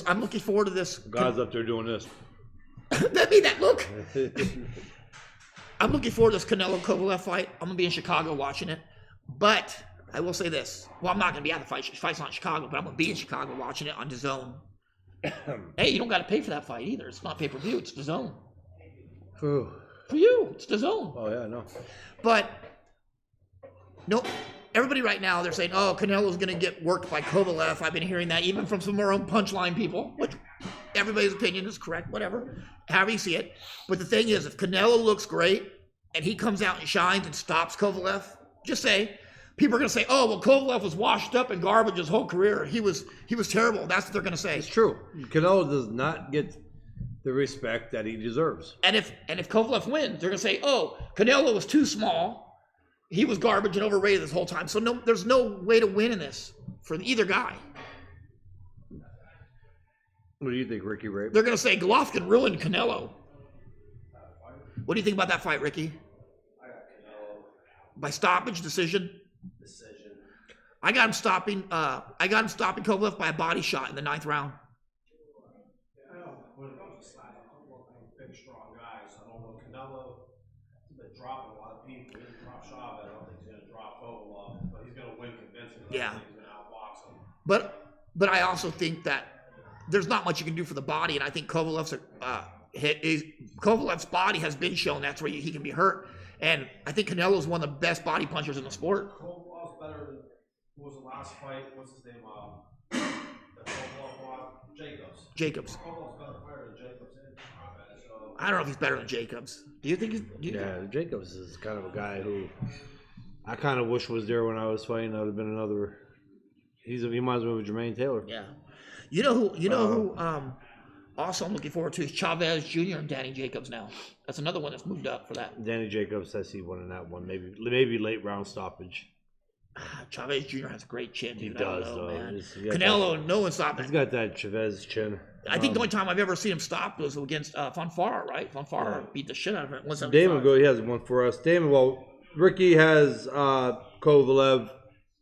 I'm looking forward to this. God's up there doing this. That made that look. I'm looking forward to this Canelo Kovalev fight. I'm gonna be in Chicago watching it, but I will say this. Well, I'm not gonna be at the fight. The fight's not in Chicago, but I'm gonna be in Chicago watching it on DAZN. Hey, you don't got to pay for that fight either. It's not pay-per-view. It's DAZN. Whew. For you, it's DAZN. Oh yeah, no. But no, everybody right now they're saying, "Oh, Canelo's gonna get worked by Kovalev." I've been hearing that even from some of our own punchline people, which everybody's opinion is correct, whatever, however you see it. But the thing is, if Canelo looks great and he comes out and shines and stops Kovalev, just say, people are going to say, "Oh, well, Kovalev was washed up and garbage his whole career. He was terrible." That's what they're going to say. It's true. Canelo does not get the respect that he deserves. And if Kovalev wins, they're going to say, "Oh, Canelo was too small. He was garbage and overrated this whole time." So no, there's no way to win in this for either guy. What do you think, Ricky Ray? They're going to say Golovkin ruined Canelo. What do you think about that fight, Ricky? I got Canelo. By stoppage decision? Decision. I got him stopping Kovalev by a body shot in the 9th round. I know when it comes to slag, big, strong guys. I don't know Canelo. He's been dropping a lot of people. He didn't drop Chavez. I don't think he's going to drop Kovalev, but he's going to win convincingly. Yeah. I think he's going to outbox him. But I also think that there's not much you can do for the body, and I think Kovalev's body has been shown that's where he can be hurt. And I think Canelo's one of the best body punchers in the sport. Kovalev's better than what was the last fight? What's his name? The Kovalev fought Jacobs. Kovalev's better fighter than Jacobs and Chavez. So I don't know if he's better than Jacobs. Do you think Yeah, Jacobs is kind of a guy who I kind of wish was there when I was fighting. That would have been another. He might as well be Jermaine Taylor. Yeah. You know who also I'm looking forward to is Chavez Jr. and Danny Jacobs now. That's another one that's moved up for that. Danny Jacobs says he won in that one. Maybe late round stoppage. Chavez Jr. has a great chin, dude. He does, I don't know, though. man. Got Canelo, no one stopped He's him. got that Chavez chin. I think the only time I've ever seen him stop was against Fonfara, right? Fonfara beat the shit out of him. Damon, he has one for us. Damon, well, Ricky has Kovalev.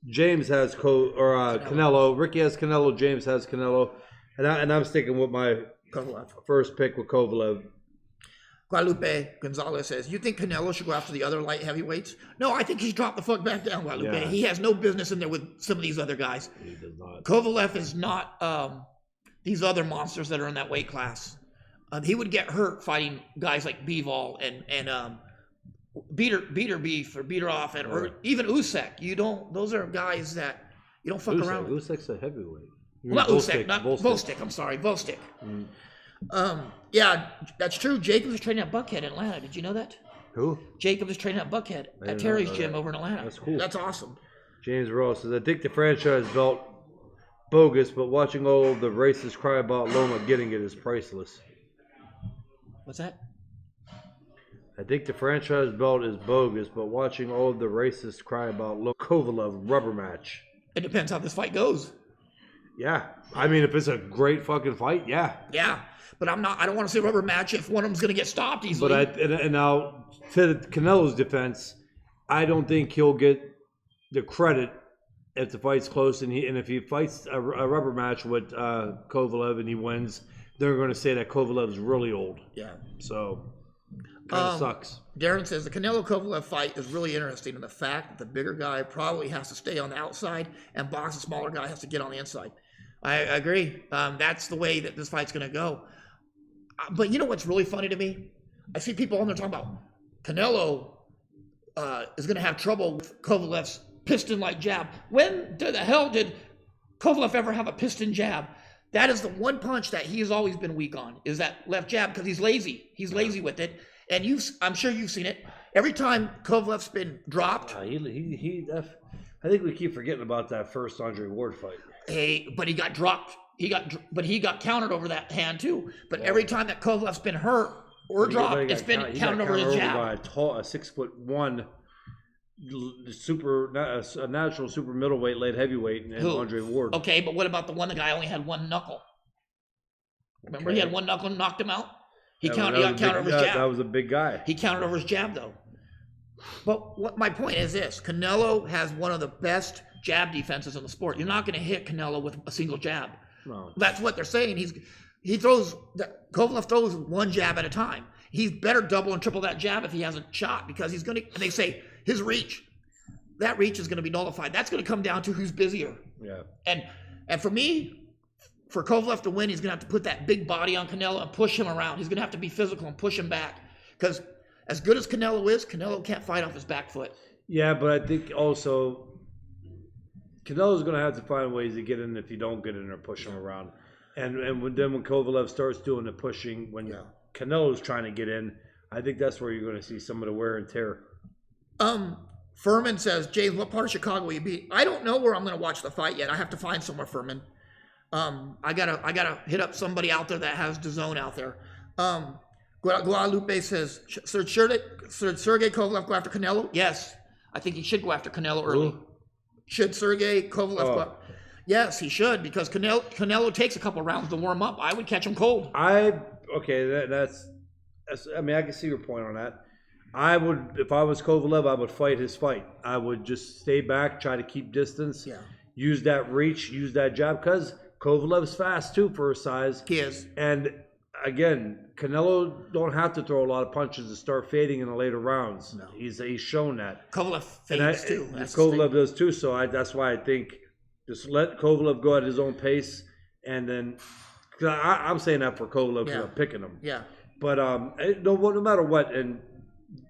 James has Canelo. Ricky has Canelo. James has Canelo. And I'm sticking with my Kovalev. first pick with Kovalev. Guadalupe Gonzalez says, "You think Canelo should go after the other light heavyweights?" No, I think he's dropped the fuck back down, Guadalupe. Yeah. He has no business in there with some of these other guys. He does not. Kovalev is not these other monsters that are in that weight class. He would get hurt fighting guys like Bivol and Beater Beef or Beater Off or even Usyk. Those are guys that you don't fuck around with. Usyk's a heavyweight. Well, not Usyk, not Volstick. I'm sorry, Volstick. Yeah, that's true. Jacobs is training at Buckhead in Atlanta. Did you know that? Who? Jacobs is training at Buckhead at Terry's gym over in Atlanta. That's cool. That's awesome. James Ross says, "I think the franchise belt bogus, but watching all the racists cry about Loma getting it is priceless." What's that? I think the franchise belt is bogus, but watching all of the racists cry about Kovalev rubber match. It depends how this fight goes. Yeah, I mean, if it's a great fucking fight, yeah. Yeah, but I don't want to see a rubber match if one of them's going to get stopped easily. But and now to Canelo's defense, I don't think he'll get the credit if the fight's close, and if he fights a rubber match with Kovalev and he wins, they're going to say that Kovalev's really old. Yeah. So kind of sucks. Darren says the Canelo Kovalev fight is really interesting in the fact that the bigger guy probably has to stay on the outside and box the smaller guy has to get on the inside. I agree. That's the way that this fight's going to go. But you know what's really funny to me? I see people on there talking about Canelo is going to have trouble with Kovalev's piston-like jab. When the hell did Kovalev ever have a piston jab? That is the one punch that he has always been weak on, is that left jab, because he's lazy. He's lazy with it. And I'm sure you've seen it. Every time Kovalev's been dropped. I think we keep forgetting about that first Andre Ward fight. But he got dropped. He got countered over that hand too. But every time that Kovalev's been hurt or dropped, it's been counted over his jab. By a 6'1", a natural super middleweight, light heavyweight, and Andre Ward. Okay, but what about the guy only had one knuckle? Remember, he had one knuckle and knocked him out. He got countered over his jab. That was a big guy. He countered over his jab though. But what my point is this: Canelo has one of the best jab defenses in the sport. You're not going to hit Canelo with a single jab. No. That's what they're saying. Kovalev throws one jab at a time. He's better double and triple that jab if he has a shot, because he's going to, and they say his reach, that reach is going to be nullified. That's going to come down to who's busier. Yeah. And for me, for Kovalev to win, he's going to have to put that big body on Canelo and push him around. He's going to have to be physical and push him back, because as good as Canelo is, Canelo can't fight off his back foot. Yeah, but I think also Canelo's going to have to find ways to get in if you don't get in or push him around. And then when Kovalev starts doing the pushing, when Canelo's trying to get in, I think that's where you're going to see some of the wear and tear. Furman says, James, what part of Chicago will you be? I don't know where I'm going to watch the fight yet. I have to find somewhere, Furman. I gotta hit up somebody out there that has DAZN out there. Guadalupe says, should Sergey Kovalev go after Canelo? Yes, I think he should go after Canelo early. Ooh. Should Sergey Kovalev go? Yes, he should, because Canelo takes a couple rounds to warm up. I would catch him cold. That's I mean, I can see your point on that. I would, if I was Kovalev, I would fight his fight. I would just stay back, try to keep distance. Yeah. Use that reach, use that jab, because Kovalev's fast too for his size. He is. And again, Canelo don't have to throw a lot of punches to start fading in the later rounds. No. He's shown that. Kovalev fades too. Kovalev does too, so that's why I think just let Kovalev go at his own pace, and then I'm saying that for Kovalev because I'm picking him. Yeah. But no matter what, and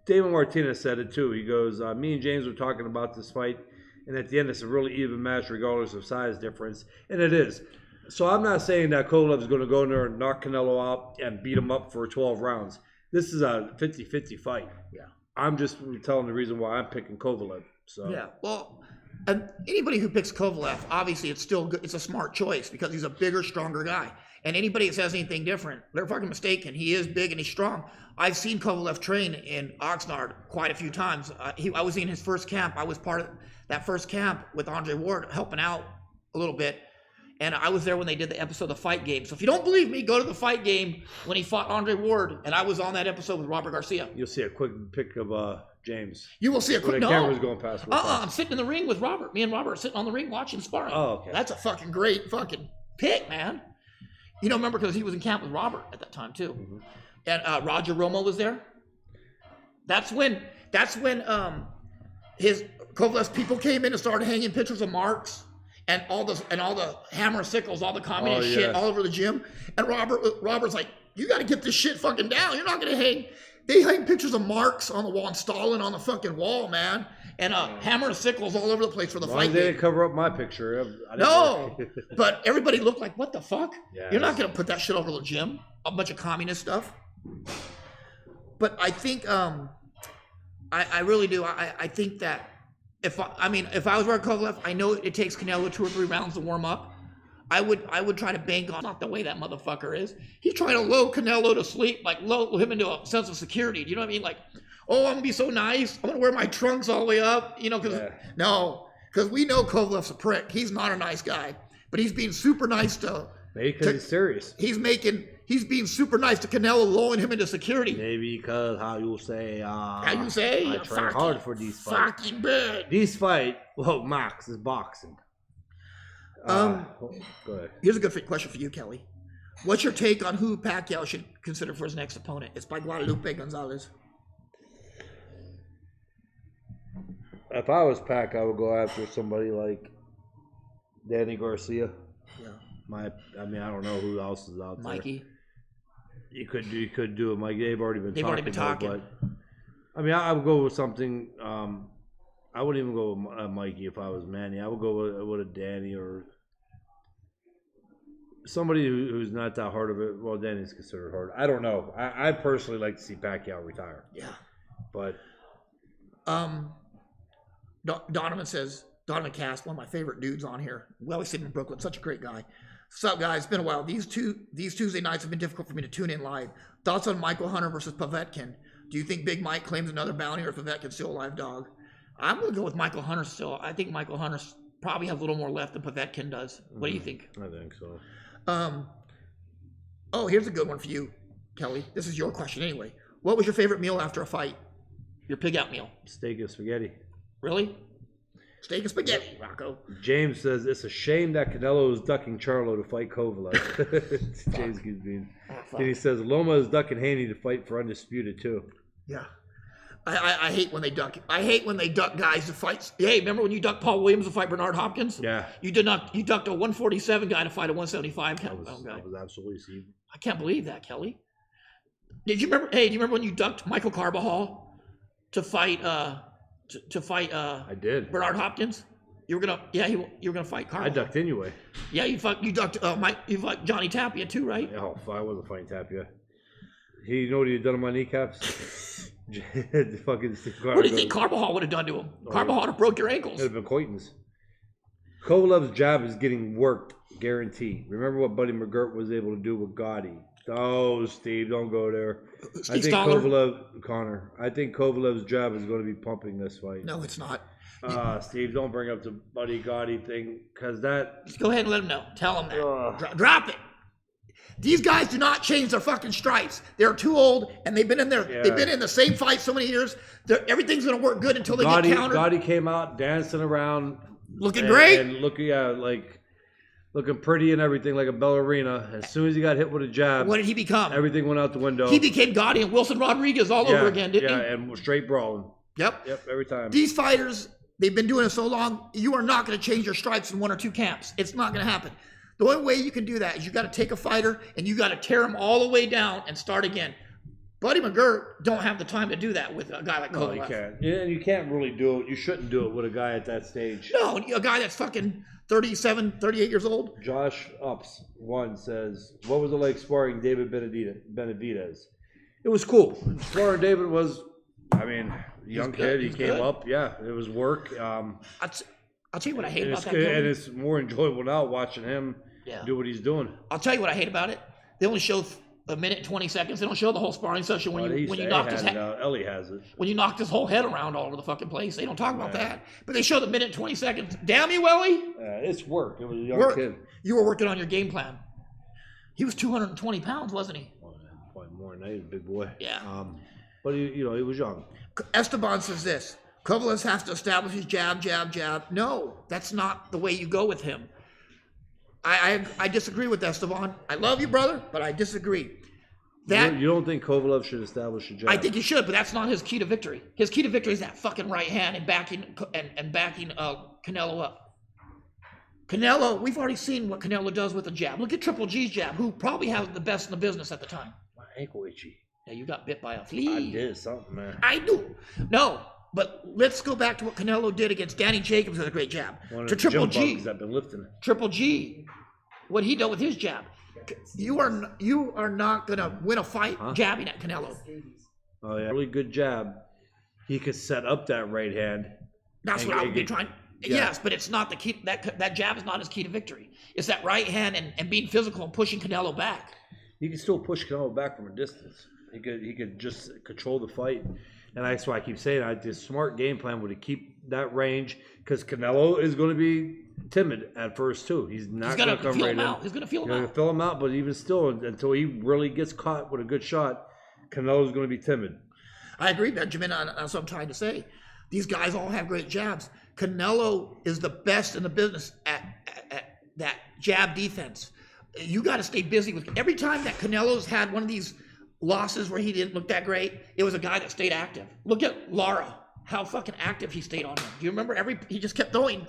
David Martinez said it too. He goes, me and James were talking about this fight, and at the end it's a really even match regardless of size difference, and it is. So I'm not saying that Kovalev is going to go in there and knock Canelo out and beat him up for 12 rounds. This is a 50-50 fight. Yeah. I'm just telling the reason why I'm picking Kovalev. So yeah, well, and anybody who picks Kovalev, obviously it's still good. It's a smart choice because he's a bigger, stronger guy. And anybody that says anything different, they're fucking mistaken. He is big and he's strong. I've seen Kovalev train in Oxnard quite a few times. I was in his first camp. I was part of that first camp with Andre Ward, helping out a little bit. And I was there when they did the episode of Fight Game. So if you don't believe me, go to the Fight Game when he fought Andre Ward. And I was on that episode with Robert Garcia. You'll see a quick pic of James. You will see a quick. The camera's going past. I'm sitting in the ring with Robert. Me and Robert are sitting on the ring watching sparring. Oh, okay. That's a fucking great fucking pick, man. You know, remember, because he was in camp with Robert at that time too. Mm-hmm. And Roger Romo was there. That's when his Kovalev's people came in and started hanging pictures of marks and all the hammer sickles, all the communist shit all over the gym. And Robert's like, you got to get this shit fucking down. You're not gonna hang. They hang pictures of marks on the wall and Stalin on the fucking wall, man. And hammer and sickles all over the place for the fight. They didn't cover up my picture. No, but everybody looked like, what the fuck? Yes. You're not gonna put that shit over the gym. A bunch of communist stuff. But I think, I really do. I think that if I was Robert Kovalev, I know it takes Canelo 2 or 3 rounds to warm up. I would try to bank on, not the way that motherfucker is. He's trying to lull Canelo to sleep, like lull him into a sense of security. Do you know what I mean? Like, oh, I'm gonna be so nice. I'm gonna wear my trunks all the way up. You know, because we know Kovalev's a prick. He's not a nice guy, but he's being super nice to. Maybe because he's serious. He's being super nice to Canelo, lulling him into security. Maybe because how you say? I train hard for these fights. Fucking bad. These fight, well, Max is boxing. Go ahead. Here's a good question for you, Kelly. What's your take on who Pacquiao should consider for his next opponent? It's by Guadalupe Gonzalez. If I was Pac, I would go after somebody like Danny Garcia. Yeah. I don't know who else is out there. Mikey. You could do it, Mike. They've already been talking. But I mean, I would go with something. I wouldn't even go with Mikey if I was Manny. I would go with a Danny or somebody who's not that hard of it. Well, Danny's considered hard. I don't know. I personally like to see Pacquiao retire. Yeah. But Donovan Cass, one of my favorite dudes on here. We always see him in Brooklyn. Such a great guy. What's up, guys? It's been a while. These Tuesday nights have been difficult for me to tune in live. Thoughts on Michael Hunter versus Povetkin? Do you think Big Mike claims another bounty, or is Povetkin still a live dog? I'm going to go with Michael Hunter still. I think Michael Hunter probably has a little more left than Povetkin does. What do you think? I think so. Oh, here's a good one for you, Kelly. This is your question anyway. What was your favorite meal after a fight? Your pig out meal. Steak and spaghetti. Really? Steak and spaghetti, Rocco. James says it's a shame that Canelo is ducking Charlo to fight Kovalev. James keeps being. And he says Loma is ducking Haney to fight for undisputed too. Yeah. I hate when they duck. I hate when they duck guys to fight. Hey, remember when you ducked Paul Williams to fight Bernard Hopkins? Yeah. You ducked a 147 guy to fight a 175 guy. That was absolutely Steve. I can't believe that, Kelly. Did you remember? Hey, do you remember when you ducked Michael Carbajal to fight? I did. Bernard Hopkins. You were gonna fight Carbajal. I ducked anyway. Yeah, you ducked you fought Johnny Tapia too, right? Oh, I wasn't fighting Tapia. You know what he had done on my kneecaps? Fucking Steve What do you think Carbajal would have done to him? Carbajal would have broke your ankles. It'd have been acquaintance. Kovalev's jab is getting worked, guaranteed. Remember what Buddy McGirt was able to do with Gotti. Oh, Steve, don't go there. I think Kovalev's jab is going to be pumping this fight. No, it's not. Steve, don't bring up the Buddy Gotti thing, because that... Just go ahead and let him know. Tell him that. Drop it. These guys do not change their fucking stripes. They're too old, and they've been in there. Yeah. They've been in the same fight so many years. Everything's going to work good until they get countered. Gotti came out dancing around. Looking great. And looking pretty and everything, like a ballerina. As soon as he got hit with a jab, what did he become? Everything went out the window. He became Gotti and Wilson Rodriguez all over again, didn't he? Yeah, and straight brawling. Yep, every time. These fighters, they've been doing it so long, you are not going to change your stripes in one or two camps. It's not going to happen. The only way you can do that is you got to take a fighter and you got to tear him all the way down and start again. Buddy McGirt don't have the time to do that with a guy like Kovalev. No, you can't. Yeah, and you can't really do it. You shouldn't do it with a guy at that stage. No, a guy that's fucking 37, 38 years old. Josh Ups one says, "What was it like sparring David Benavidez?" It was cool. Sparring David was, young kid. He came up. Yeah, it was work. I'll tell you what I hate about that. And it's more enjoyable now watching him do what he's doing. I'll tell you what I hate about it. They only show a minute and 20 seconds. They don't show the whole sparring session when you knocked his head. Ellie has it. When you knocked his whole head around all over the fucking place. They don't talk about that. But they show the minute and 20 seconds. Damn you, Ellie. It's work. It was a young kid. You were working on your game plan. He was 220 pounds, wasn't he? Probably more than that. He's a big boy. Yeah. But he was young. Esteban says this. Kovalev has to establish his jab. No, that's not the way you go with him. I disagree with Esteban. I love you, brother, but I disagree. You don't think Kovalev should establish a jab? I think he should, but that's not his key to victory. His key to victory is that fucking right hand and backing Canelo up. Canelo, we've already seen what Canelo does with a jab. Look at Triple G's jab, who probably has the best in the business at the time. My ankle itchy. Yeah, you got bit by a flea. I did something, man. I do. No. But let's go back to what Canelo did against Danny Jacobs with a great jab. To Triple G. I've been lifting. Triple G, what he did with his jab. You are not gonna win a fight jabbing at Canelo. Oh yeah, really good jab. He could set up that right hand. That's what I would be trying. Yeah. Yes, but it's not the key. That jab is not his key to victory. It's that right hand and being physical and pushing Canelo back. He can still push Canelo back from a distance. He could just control the fight. And that's why I keep saying the smart game plan would keep that range, because Canelo is going to be timid at first too. He's not going to come right in. He's going to feel him out. He's going to fill him out, but even still, until he really gets caught with a good shot, Canelo's going to be timid. I agree, Benjamin. That's what I'm trying to say. These guys all have great jabs. Canelo is the best in the business at that jab defense. You got to stay busy with every time that Canelo's had one of these losses where he didn't look that great, it was a guy that stayed active. Look at Lara, how fucking active he stayed on him. Do you remember? He just kept throwing.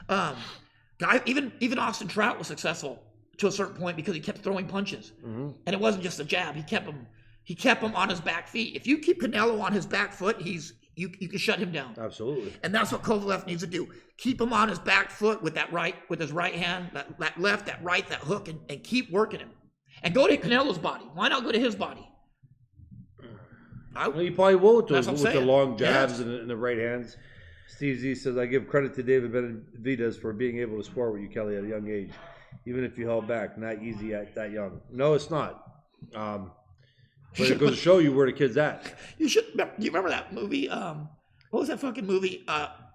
Guy, even Austin Trout was successful to a certain point because he kept throwing punches, and it wasn't just a jab. He kept him on his back feet. If you keep Canelo on his back foot, you can shut him down. Absolutely. And that's what Kovalev needs to do. Keep him on his back foot with his right hand, that left, that right, that hook, and keep working him. And go to Canelo's body. Why not go to his body? Well, you probably will with the long jabs and the right hands. Steve Z says, I give credit to David Benavidez for being able to spar with you, Kelly, at a young age. Even if you held back, not easy at that young. No, it's not. But it goes to show you where the kid's at. Do you remember that movie? What was that fucking movie?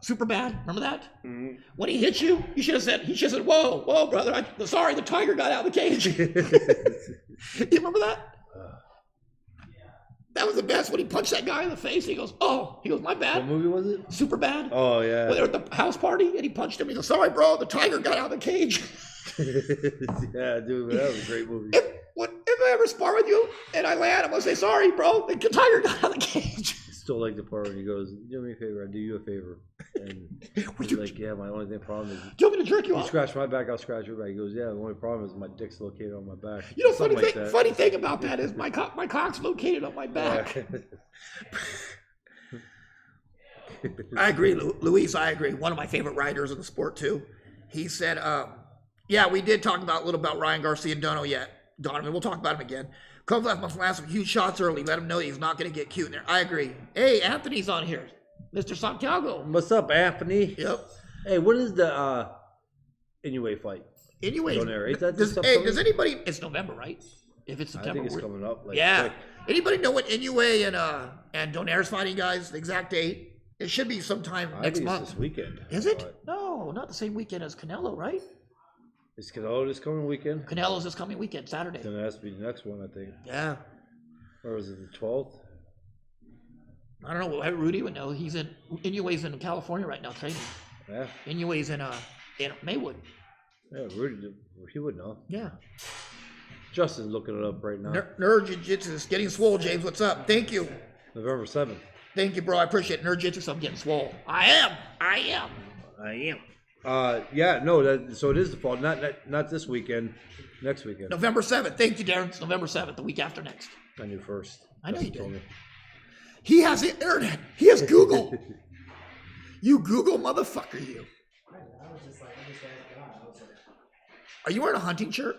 Superbad. Remember that? Mm-hmm. When he hit you, he should have said, whoa, brother. Sorry, the tiger got out of the cage. Do you remember that? That was the best when he punched that guy in the face. He goes, "Oh," he goes, "My What bad." movie was it? Super bad. Oh yeah. When they were at the house party and he punched him. He goes, "Sorry, bro. The tiger got out of the cage." Yeah, dude, that was a great movie. If I ever spar with you and I land, I'm gonna say, "Sorry, bro. The tiger got out of the cage." Still like the part when he goes, "Do me a favor, I do you a favor." And he's like, "Yeah, my only problem is Do you want me to jerk you you off? scratch my back, I'll scratch your back." He goes, "Yeah, the only problem is my dick's located on my back." You know, Something like that. funny thing about that is my cock's located on my back. I agree, Luis. I agree. One of my favorite writers in the sport too. He said, "Yeah, we did talk about a little about Ryan Garcia and Donovan. We'll talk about him again. Kovalev must land some huge shots early. Let him know he's not going to get cute in there." I agree. Hey, Anthony's on here, Mr. Santiago. What's up, Anthony? Yep. Hey, what is the Inoue fight? Anyways, Ain't that does anybody? It's November, right? If it's I September, think it's coming up. Like, yeah. quick. Anybody know what Inoue and Degeneres fighting, guys? The exact date? It should be sometime I next think month. it's this weekend. Is it? But No, not the same weekend as Canelo, right? It's Canelo this coming weekend. Canelo's this coming weekend, Saturday. Then it has to be the next one, I think. Yeah. Or is it the 12th? I don't know. Rudy would know. Inoue's in California right now training. Yeah. Inoue's in Maywood. Yeah, Rudy, he would know. Yeah. Justin's looking it up right now. Nerd Jiu-Jitsu is getting swole, James. What's up? Thank you. November 7th. Thank you, bro. I appreciate it. Nerd Jiu-Jitsu, I'm getting swole. I am. Yeah, no, so it is the fall. Not this weekend. Next weekend. November 7th. Thank you, Darren. It's November 7th, the week after next. I knew first. I know you Justin told did. me. He has the internet. He has Google. You Google motherfucker, you. I was just asked God. I was like, Are you wearing a hunting shirt?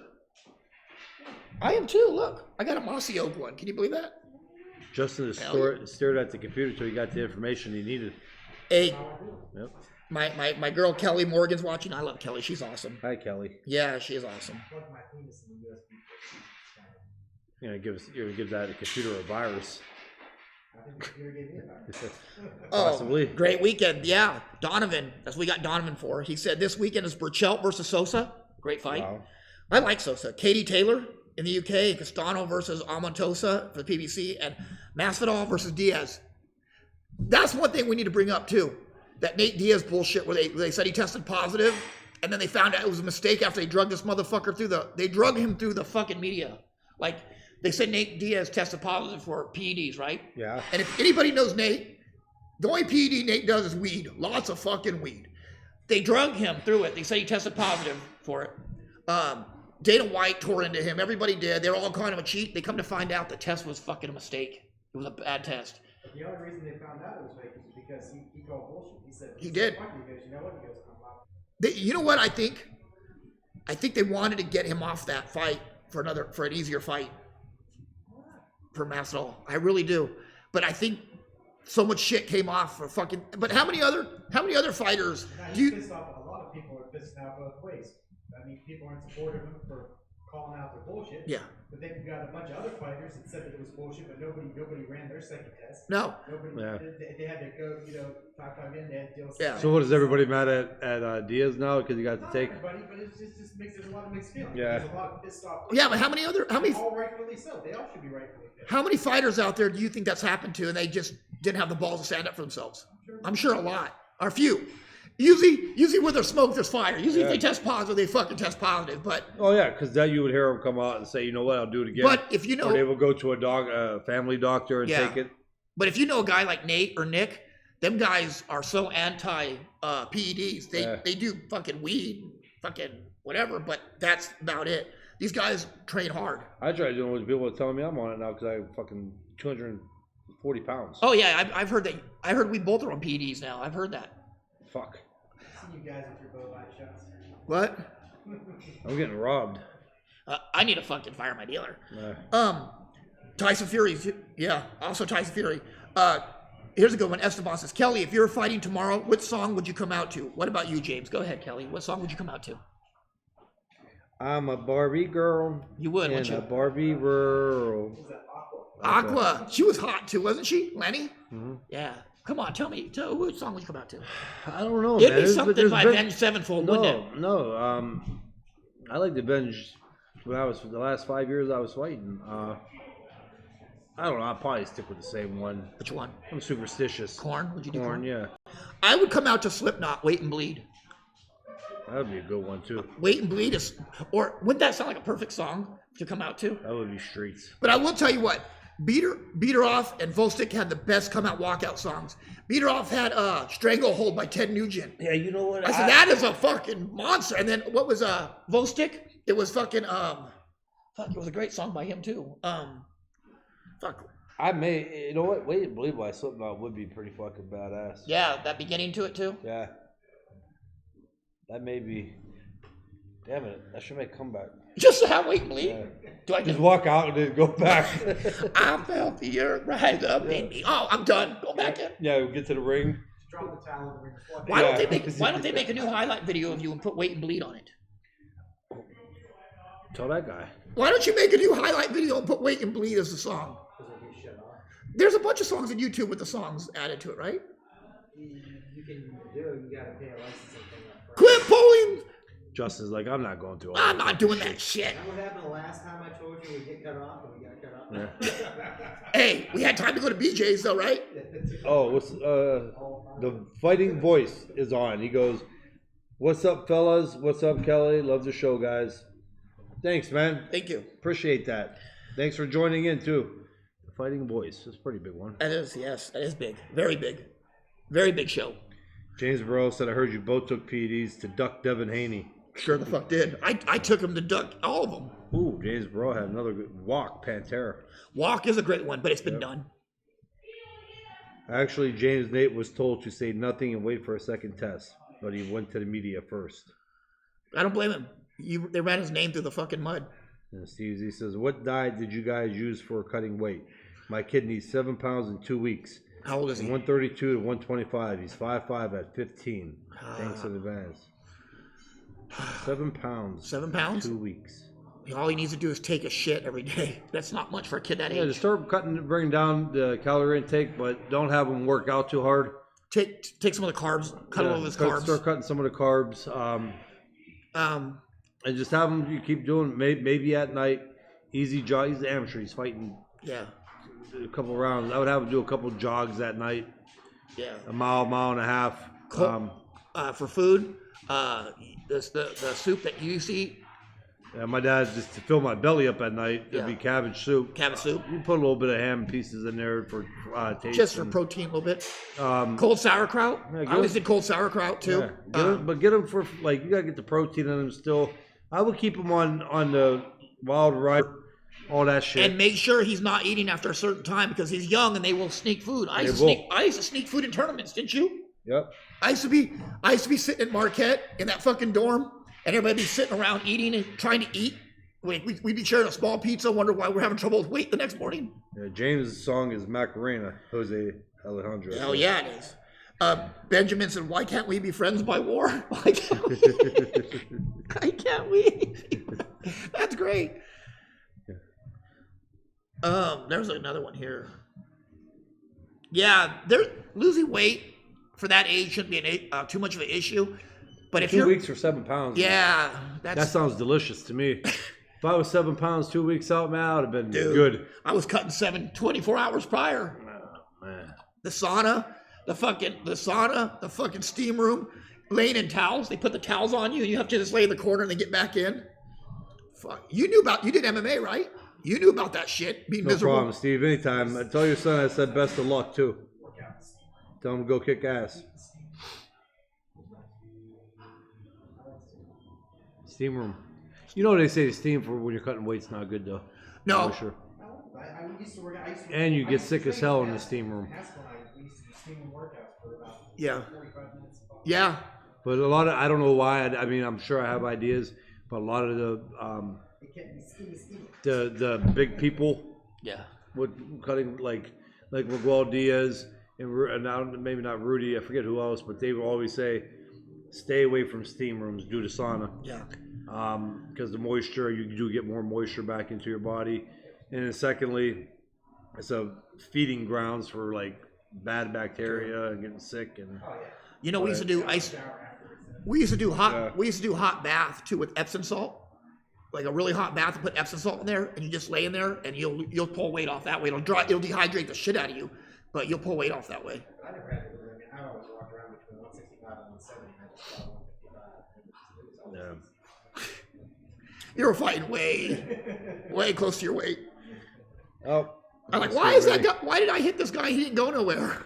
I am too. Look, I got a mossy oak one. Can you believe that? Justin stared at the computer until he got the information he needed. Hey, Yep. my girl Kelly Morgan's watching. I love Kelly. She's awesome. Hi, Kelly. Yeah, she is awesome. plug my penis in the USB. You're gonna give that computer a virus. I think the computer gave me a virus. Possibly. Oh, great weekend. Yeah, Donovan. That's what we got Donovan for. He said this weekend is Burchelt versus Sosa. Great fight. Wow. I like Sosa. Katie Taylor in the UK, Castano versus Amontosa for the PBC, and Masvidal versus Diaz. That's one thing we need to bring up too. That Nate Diaz bullshit where they said he tested positive, and then they found out it was a mistake after they drugged this motherfucker they drug him through the fucking media. Like, they said Nate Diaz tested positive for PEDs, right? Yeah. And if anybody knows Nate, the only PED Nate does is weed. Lots of fucking weed. They drug him through it. They said he tested positive for it. Dana White tore into him. Everybody did. They were all calling him a cheat. They come to find out the test was fucking a mistake. It was a bad test. The only reason they found out it was fake is because he called bullshit. He said He did. He goes, you know what? He goes, I'm not. You know what I think? I think they wanted to get him off that fight for an easier fight for Masvidal. I really do. But I think so much shit came off for fucking. But how many other fighters Now, do he's you? pissed off. A lot of people are pissed out both ways. I mean, people aren't supportive of him for calling out their bullshit. Yeah. But then you got a bunch of other fighters that said that it was bullshit, but nobody ran their second test. No. Nobody. Yeah. They had to go, 5 in. They had to deal with Yeah. So what is everybody mad at Diaz now because he got to Not take? everybody, but it's just makes there's a lot of mixed feelings. Yeah. There's a lot of pissed off. Yeah, but how many? All rightfully so. They all should be rightfully pissed. How many fighters out there do you think that's happened to, and they just didn't have the balls to stand up for themselves? I'm sure a lot, or a few. Usually where there's smoke, there's fire. Usually if they test positive, they fucking test positive. But Oh yeah, because then you would hear him come out and say, you know what, I'll do it again. but if you or they know, will go to a family doctor and Yeah. take it. but if you know a guy like Nate or Nick, them guys are so anti PEDs. They do fucking weed, fucking whatever, but that's about it. These guys train hard. I try doing what people are telling me I'm on it now because I fucking 240 pounds. Oh yeah, I've heard that. I heard we both are on PEDs now. I've heard that. Fuck. See you guys with your bow shots. What? I'm getting robbed. I need to fucking fire my dealer. Nah. Tyson Fury, yeah, also Tyson Fury. Here's a good one. Esteban says, Kelly, if you're fighting tomorrow, what song would you come out to? What about you, James? Go ahead, Kelly. What song would you come out to? I'm a Barbie girl. You would, in wouldn't you? a Barbie world. Aqua. She was hot too, wasn't she, Lenny? Mm-hmm. Yeah. Come on, tell me. Which song would you come out to? I don't know, It'd man. be something There's by been- Avenged Sevenfold, wouldn't it? No. I like the binge when I was for the last 5 years I was fighting. I don't know. I'll probably stick with the same one. Which one? I'm superstitious. Corn? Would you do Corn, corn? yeah. I would come out to Slipknot, Wait and Bleed. That would be a good one too. Wait and Bleed is, or wouldn't that sound like a perfect song to come out to? That would be Streets. But I will tell you what, Beat Her Off and Volstick had the best come out walkout songs. Beat Her Off had Stranglehold by Ted Nugent. Yeah, you know what? I said, that is a fucking monster. And then what was Volstick? It was fucking, it was a great song by him too. I may, you know what? Wait and Believe by Slipknot would be pretty fucking badass. Yeah, that beginning to it too. Yeah. That may be. Damn it! I should make a comeback. Just to have Wait and Bleed. Yeah. Do I Just walk out and then go back? I felt the earth rise up in me. Oh, I'm done. Go back in. Yeah, we'll get to the ring. Drop the towel in the ring. Why don't they make a new highlight video of you and put Wait and Bleed on it? Tell that guy. Why don't you make a new highlight video and put Wait and Bleed as the song? There's a bunch of songs on YouTube with the songs added to it, right? You can do it. You gotta pay a licensing thing up front. Quit pulling. Justin's like, I'm not going through all I'm that not doing that shit. That what happened the last time I told you we get cut off and we got cut off? Yeah. Hey, we had time to go to BJ's though, right? Oh, what's the fighting voice is on. He goes, "What's up, fellas? What's up, Kelly? Love the show, guys. Thanks, man. Thank you. Appreciate that. Thanks for joining in too." The fighting voice. That's a pretty big one. That is, yes, that is big. Very big. Very big show. James Burrow said, "I heard you both took PEDs to duck Devin Haney." Sure the fuck did. I took him to duck all of them. Ooh, James Burrow had another good walk, Pantera. Walk is a great one, but it's been done. Actually, James Nate was told to say nothing and wait for a second test, but he went to the media first. I don't blame him. They ran his name through the fucking mud. And Steve Z says, "What diet did you guys use for cutting weight? My kid needs 7 pounds in 2 weeks. How old is he? 132 to 125. He's 5'5" at 15. Thanks in advance. 7 pounds. 7 pounds? 2 weeks. All he needs to do is take a shit every day. That's not much for a kid that Yeah, age. just start bringing down the calorie intake, but don't have him work out too hard. Take some of the carbs. Cut all of his carbs. Start cutting some of the carbs. And just have him. You keep doing maybe at night. Easy jog. He's an amateur. He's fighting. Yeah. A couple rounds. I would have him do a couple jogs at night. Yeah. A mile and a half. For food, the soup that you used to eat. Yeah, my dad just to fill my belly up at night. It'd be cabbage soup. Cabbage soup. You put a little bit of ham pieces in there for taste. Just for protein a little bit. Cold sauerkraut. Yeah, I always did cold sauerkraut too. Yeah. Get them for like you gotta get the protein in them still. I would keep him on the wild rice, all that shit. And make sure he's not eating after a certain time because he's young and they will sneak food. I used to sneak food in tournaments, didn't you? Yep. I used to be sitting at Marquette in that fucking dorm, and everybody be sitting around eating and trying to eat. We'd be sharing a small pizza, wonder why we're having trouble with weight the next morning. Yeah, James' song is Macarena, Jose Alejandro. Hell yeah, it is. Benjamin said, "Why can't we be friends by war? Why can't we? Why can't we?" That's great. There's another one here. Yeah, losing weight for that age shouldn't be too much of an issue. But if 2 weeks for 7 pounds. Yeah, that sounds delicious to me. If I was 7 pounds 2 weeks out, man, I would have been good. I was cutting 24 hours prior. Oh, man. The sauna, the fucking steam room, laying in towels. They put the towels on you, and you have to just lay in the corner and then get back in. Fuck, you did MMA, right? You knew about that shit. Being miserable. No problem, Steve. Anytime. I tell your son I said best of luck too. Tell him to go kick ass. Steam room. You know what they say the steam for when you're cutting weight's not good though. No. For sure. And you get sick as hell in the steam room. Yeah. Yeah. But a lot of, I don't know why, I mean, I'm sure I have ideas, but a lot of the big people with cutting like Miguel Diaz and now maybe not Rudy, I forget who else, but they will always say, stay away from steam rooms, do the sauna. Yeah. Because the moisture, you do get more moisture back into your body. And then secondly, it's a feeding grounds for like bad bacteria and getting sick. And you know, we used to do hot bath too with Epsom salt. like a really hot bath and put Epsom salt in there, and you just lay in there, and you'll pull weight off that way. It'll dehydrate the shit out of you, but you'll pull weight off that way. I never had it. I mean, I always walked around between 165 and 170. And I just thought 155. Yeah. You were fighting way close to your weight. Oh. I'm like, why did I hit this guy? He didn't go nowhere.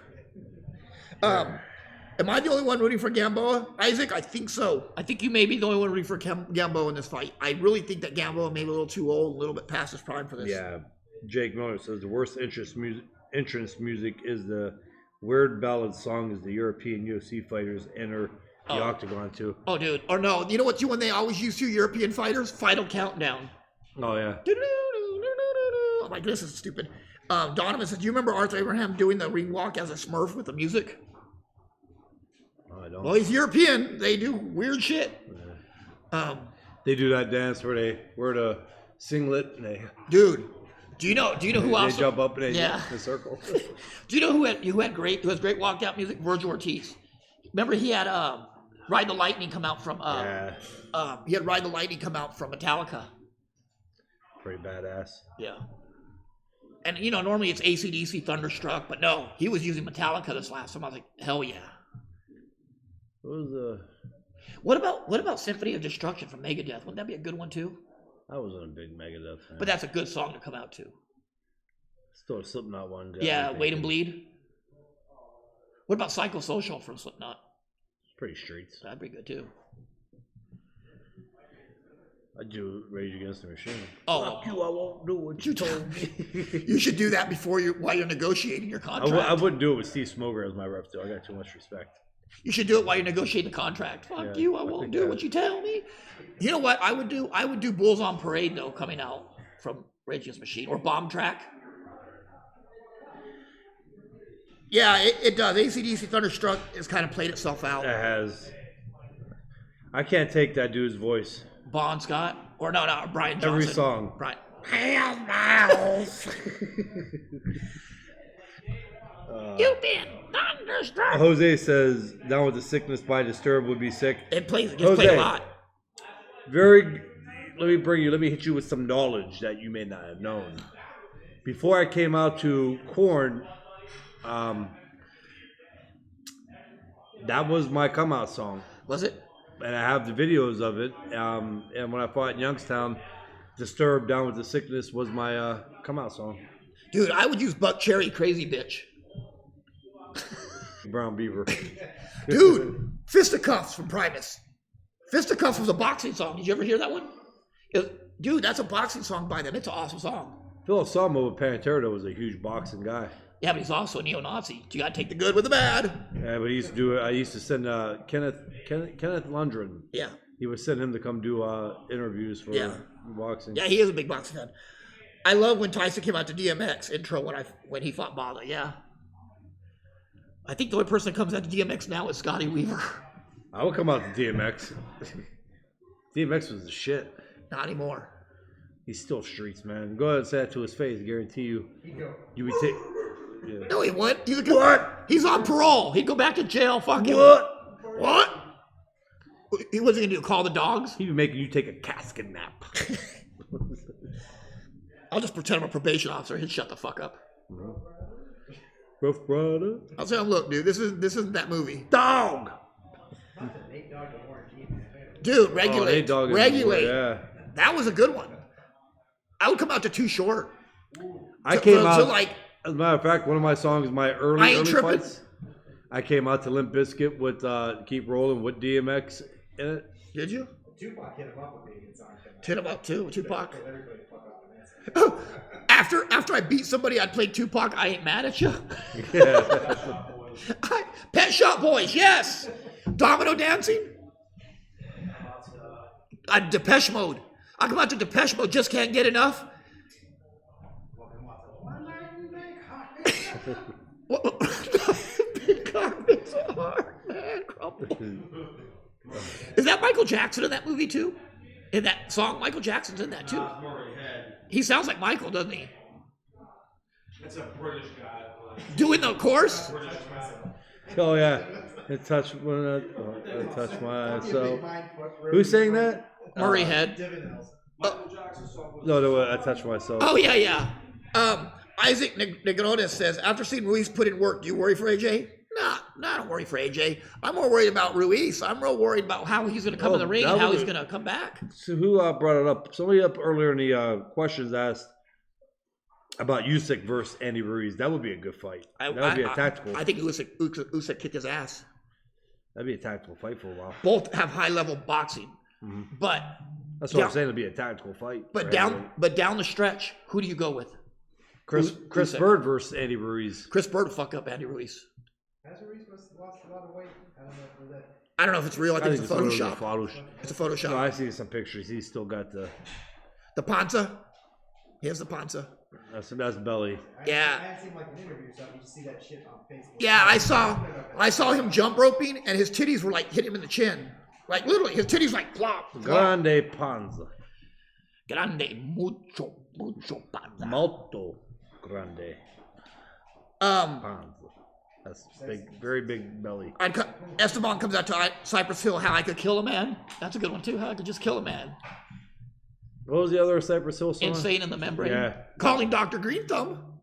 Am I the only one rooting for Gamboa? Isaac, I think so. I think you may be the only one rooting for Gamboa in this fight. I really think that Gamboa may be a little too old, a little bit past his prime for this. Yeah. Jake Miller says the worst entrance music is the weird ballad song as the European UFC fighters enter the octagon too. Oh, dude. Or no, you know what one they always use to, European fighters? Final Countdown. Oh, yeah. I'm like, this is stupid. Donovan says, do you remember Arthur Abraham doing the ring walk as a Smurf with the music? I don't. Well, he's European. They do weird shit. Yeah. They do that dance where they wear the singlet and they. Dude, do you know who else? They jump up and they yeah. in a circle. Do you know who has great walkout music? Virgil Ortiz. Remember he had Ride the Lightning come out from he had Ride the Lightning come out from Metallica. Pretty badass. Yeah. And normally it's AC/DC Thunderstruck, but no, he was using Metallica this last time. I was like, hell yeah. What about Symphony of Destruction from Megadeth? Wouldn't that be a good one too? I wasn't a big Megadeth fan. But that's a good song to come out to. Still a Slipknot one. Yeah, Wait and Bleed. What about Psychosocial from Slipknot? Pretty streets. That'd be good too. I do Rage Against the Machine. Oh, you! I won't do what you told me. You should do that while you're negotiating your contract. I wouldn't do it with Steve Smoger as my rep, though. I got too much respect. You should do it while you're negotiating the contract. Fuck you! I won't do what you tell me. You know what I would do? I would do Bulls on Parade though, coming out from Rage Against the Machine, or Bomb Track. Yeah, it does. AC/DC Thunderstruck has kind of played itself out. It has. I can't take that dude's voice. Bon Scott? Or no, Brian Johnson. Every song. Brian. You've been thunderstruck. Jose says, down with the sickness by Disturbed would be sick. It gets played a lot. Let me hit you with some knowledge that you may not have known. Before I came out to Korn, that was my come out song. Was it? And I have the videos of it. And when I fought in Youngstown, Disturbed, Down with the Sickness was my come out song. Dude, I would use Buck Cherry, Crazy Bitch. Brown Beaver. Dude, Fisticuffs from Primus. Fisticuffs was a boxing song. Did you ever hear that one? Dude, that's a boxing song by them. It's an awesome song. Phil Salmo with Pantera was a huge boxing guy. Yeah, but he's also a neo-Nazi. You gotta take the good with the bad. Yeah, but he used to do it. I used to send Kenneth Lundgren. Yeah. He would send him to come do interviews for boxing. Yeah, he is a big boxing fan. I love when Tyson came out to DMX intro when he fought Bala. Yeah. I think the only person that comes out to DMX now is Scotty Weaver. I would come out to DMX. DMX was the shit. Not anymore. He's still streets, man. Go ahead and say that to his face. I guarantee you. You would take. Yeah. No, he wouldn't. What? He's on parole. He'd go back to jail. Fuck him. What? He wasn't gonna do call the dogs. He'd be making you take a casket nap. I'll just pretend I'm a probation officer. He'd shut the fuck up. Rough Rider. I'll say, look, dude, this isn't that movie. Dog. Dude, Regulate. Regulate. Yeah. That was a good one. I would come out to Too Short. I came out. As a matter of fact, one of my songs, my early fights, I came out to Limp Bizkit with Keep Rolling with DMX in it. Did you? Tupac hit him up with a good song. Hit him up too, Tupac. After I beat somebody, I'd play Tupac. I Ain't Mad at You. Yeah. Pet Shop Boys, yes. Domino Dancing. Depeche Mode. I come out to Depeche Mode, Just Can't Get Enough. Big carpets are hard, man. Crumble. Is that Michael Jackson in that movie too? In that song, Michael Jackson's in that too. He sounds like Michael, doesn't he? That's a British guy. Doing the chorus? Oh yeah. It touched when I touched myself. Who's saying that? Murray Head. No, I touched myself. Oh, yeah. Isaac Negrones says, after seeing Ruiz put in work, do you worry for AJ? Nah, I don't worry for AJ. I'm more worried about Ruiz. I'm real worried about how he's going to come in the ring and how he's going to come back. So who brought it up? Somebody up earlier in the questions asked about Usyk versus Andy Ruiz. That would be a good fight. That would be a tactical. I think Usyk kicked his ass. That'd be a tactical fight for a while. Both have high-level boxing, but that's what I'm saying. It'd be a tactical fight. But down the stretch, who do you go with? Chris Bird versus Andy Ruiz. Chris Bird will fuck up Andy Ruiz. Has Ruiz lost a lot of weight? I don't know if it's real. I think it's a Photoshop. It's a Photoshop. No, I see some pictures. He's still got the panza. He has the panza. That's belly. Yeah. I haven't seen like an interview, so you just see that shit on Facebook. Yeah, I saw him jump roping, and his titties were like hitting him in the chin, like literally his titties like plop. Grande panza. Grande mucho panza. Molto grande. Panza. That's big, very big belly. Esteban comes out to Cypress Hill. How I could kill a man. That's a good one too. How I could just kill a man. What was the other Cypress Hill song? Insane in the Membrane. Yeah. Calling Dr. Green Thumb.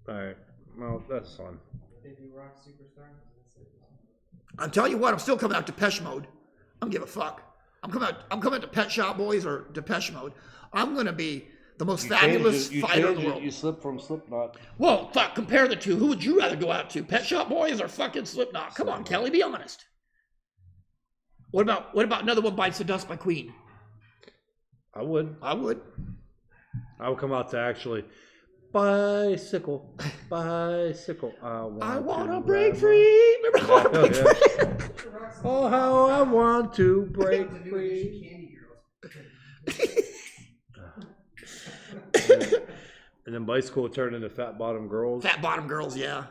All right. Well, that's fun. I'm telling you what, I'm still coming out Depeche Mode. I don't give a fuck. I'm coming out to Pet Shop Boys or Depeche Mode. I'm gonna be the most fabulous fighter in the world. You slip from Slipknot. Well, fuck, compare the two. Who would you rather go out to? Pet Shop Boys or fucking Slipknot? Come on, Kelly, be honest. What about Another One Bites the Dust by Queen? I would come out to actually bicycle. I want to break free. Remember, I want to break free. Oh, how I want to break free. And then bicycle turned into Fat Bottom Girls. Fat Bottom Girls, yeah.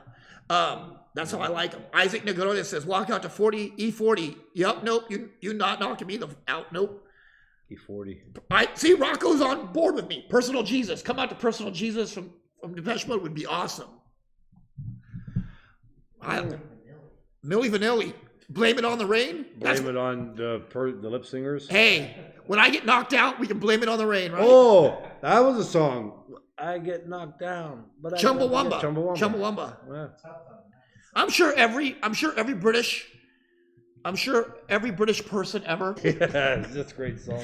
That's how I like them. Isaac Negrones says, walk out to 40 E40. Yup, nope, you not knocking me out. Nope. E40. I see Rocco's on board with me. Personal Jesus. Come out to Personal Jesus from Depeche Mode would be awesome. Milli Vanilli. Blame It on the Rain? Blame it on the lip singers? Hey, when I get knocked out, we can blame it on the rain, right? Oh, that was a song. I get knocked down. But Chumbawamba. Chumbawamba. Yeah. I'm sure every British person ever. Yeah, that's a great song.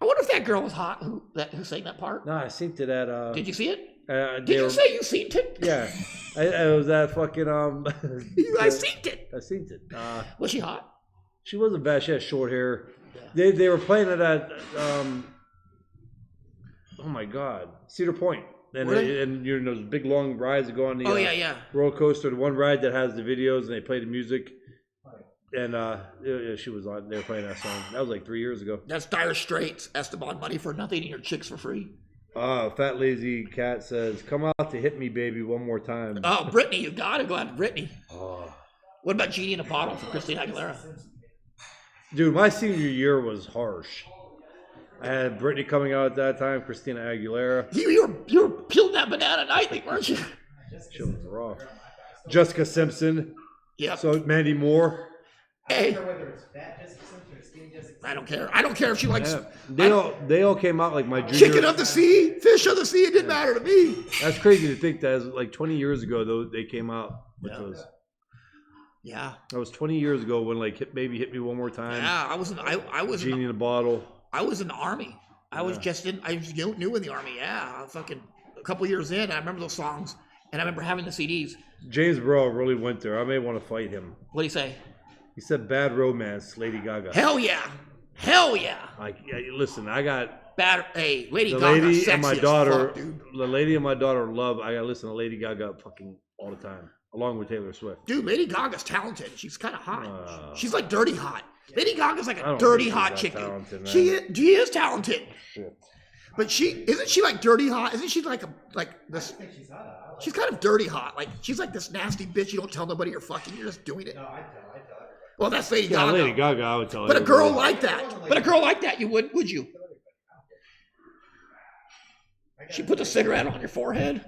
I wonder if that girl was hot who sang that part. No, I synced it at. Did you see it? Did you say you synced it? Yeah, I was at fucking. I synced it. I synced it. Was she hot? She wasn't bad. She had short hair. Yeah. They were playing it at. Oh my God, Cedar Point. And, really? And you know those big long rides that go on the roller coaster. The one ride that has the videos and they play the music. And she was on. They were playing that song. That was like 3 years ago. That's Dire Straits. Esteban, money for nothing and your chicks for free. Fat Lazy Cat says, "Come out to hit me, baby, one more time." Oh, Brittany, you gotta go out to Brittany. Oh. What about Genie in a Bottle for Christina Aguilera? Dude, my senior year was harsh. I had Brittany coming out at that time, Christina Aguilera. You were peeling that banana nightly, weren't you? She was rough. Jessica Simpson. Yeah. So Mandy Moore. Hey. I don't care whether it's fat Jessica Simpson or skinny Jessica Simpson. I don't care. I don't care if she likes. Yeah. They all came out like my junior. Chicken of the sea, fish of the sea. It didn't matter to me. That's crazy to think that like 20 years ago though they came out with those. Yeah. That was 20 years ago when like Baby Hit Me One More Time. Yeah, I was Genie in a Bottle. I was in the Army. I was new in the Army. Yeah, fucking a couple years in. I remember those songs, and I remember having the CDs. James Burrow really went there. I may want to fight him. What do you say? He said "Bad Romance," Lady Gaga. Hell yeah, hell yeah. Like, listen, I got bad. Hey, Lady the Gaga, lady sexy and my as daughter. fuck, dude. The lady and my daughter love. I gotta listen to Lady Gaga fucking all the time, along with Taylor Swift. Dude, Lady Gaga's talented. She's kind of hot. She's like dirty hot. Lady Gaga's like a dirty hot chick. She is talented. Shit. But isn't she like dirty hot? Isn't she like this? I think she's hot. She's kind of dirty hot. Like she's like this nasty bitch. You don't tell nobody you're fucking. You're just doing it. No, I tell everybody. Well, that's Lady Yeah, Gaga. Lady Gaga, I would tell. But a girl like that, you would you? She put the cigarette on your forehead.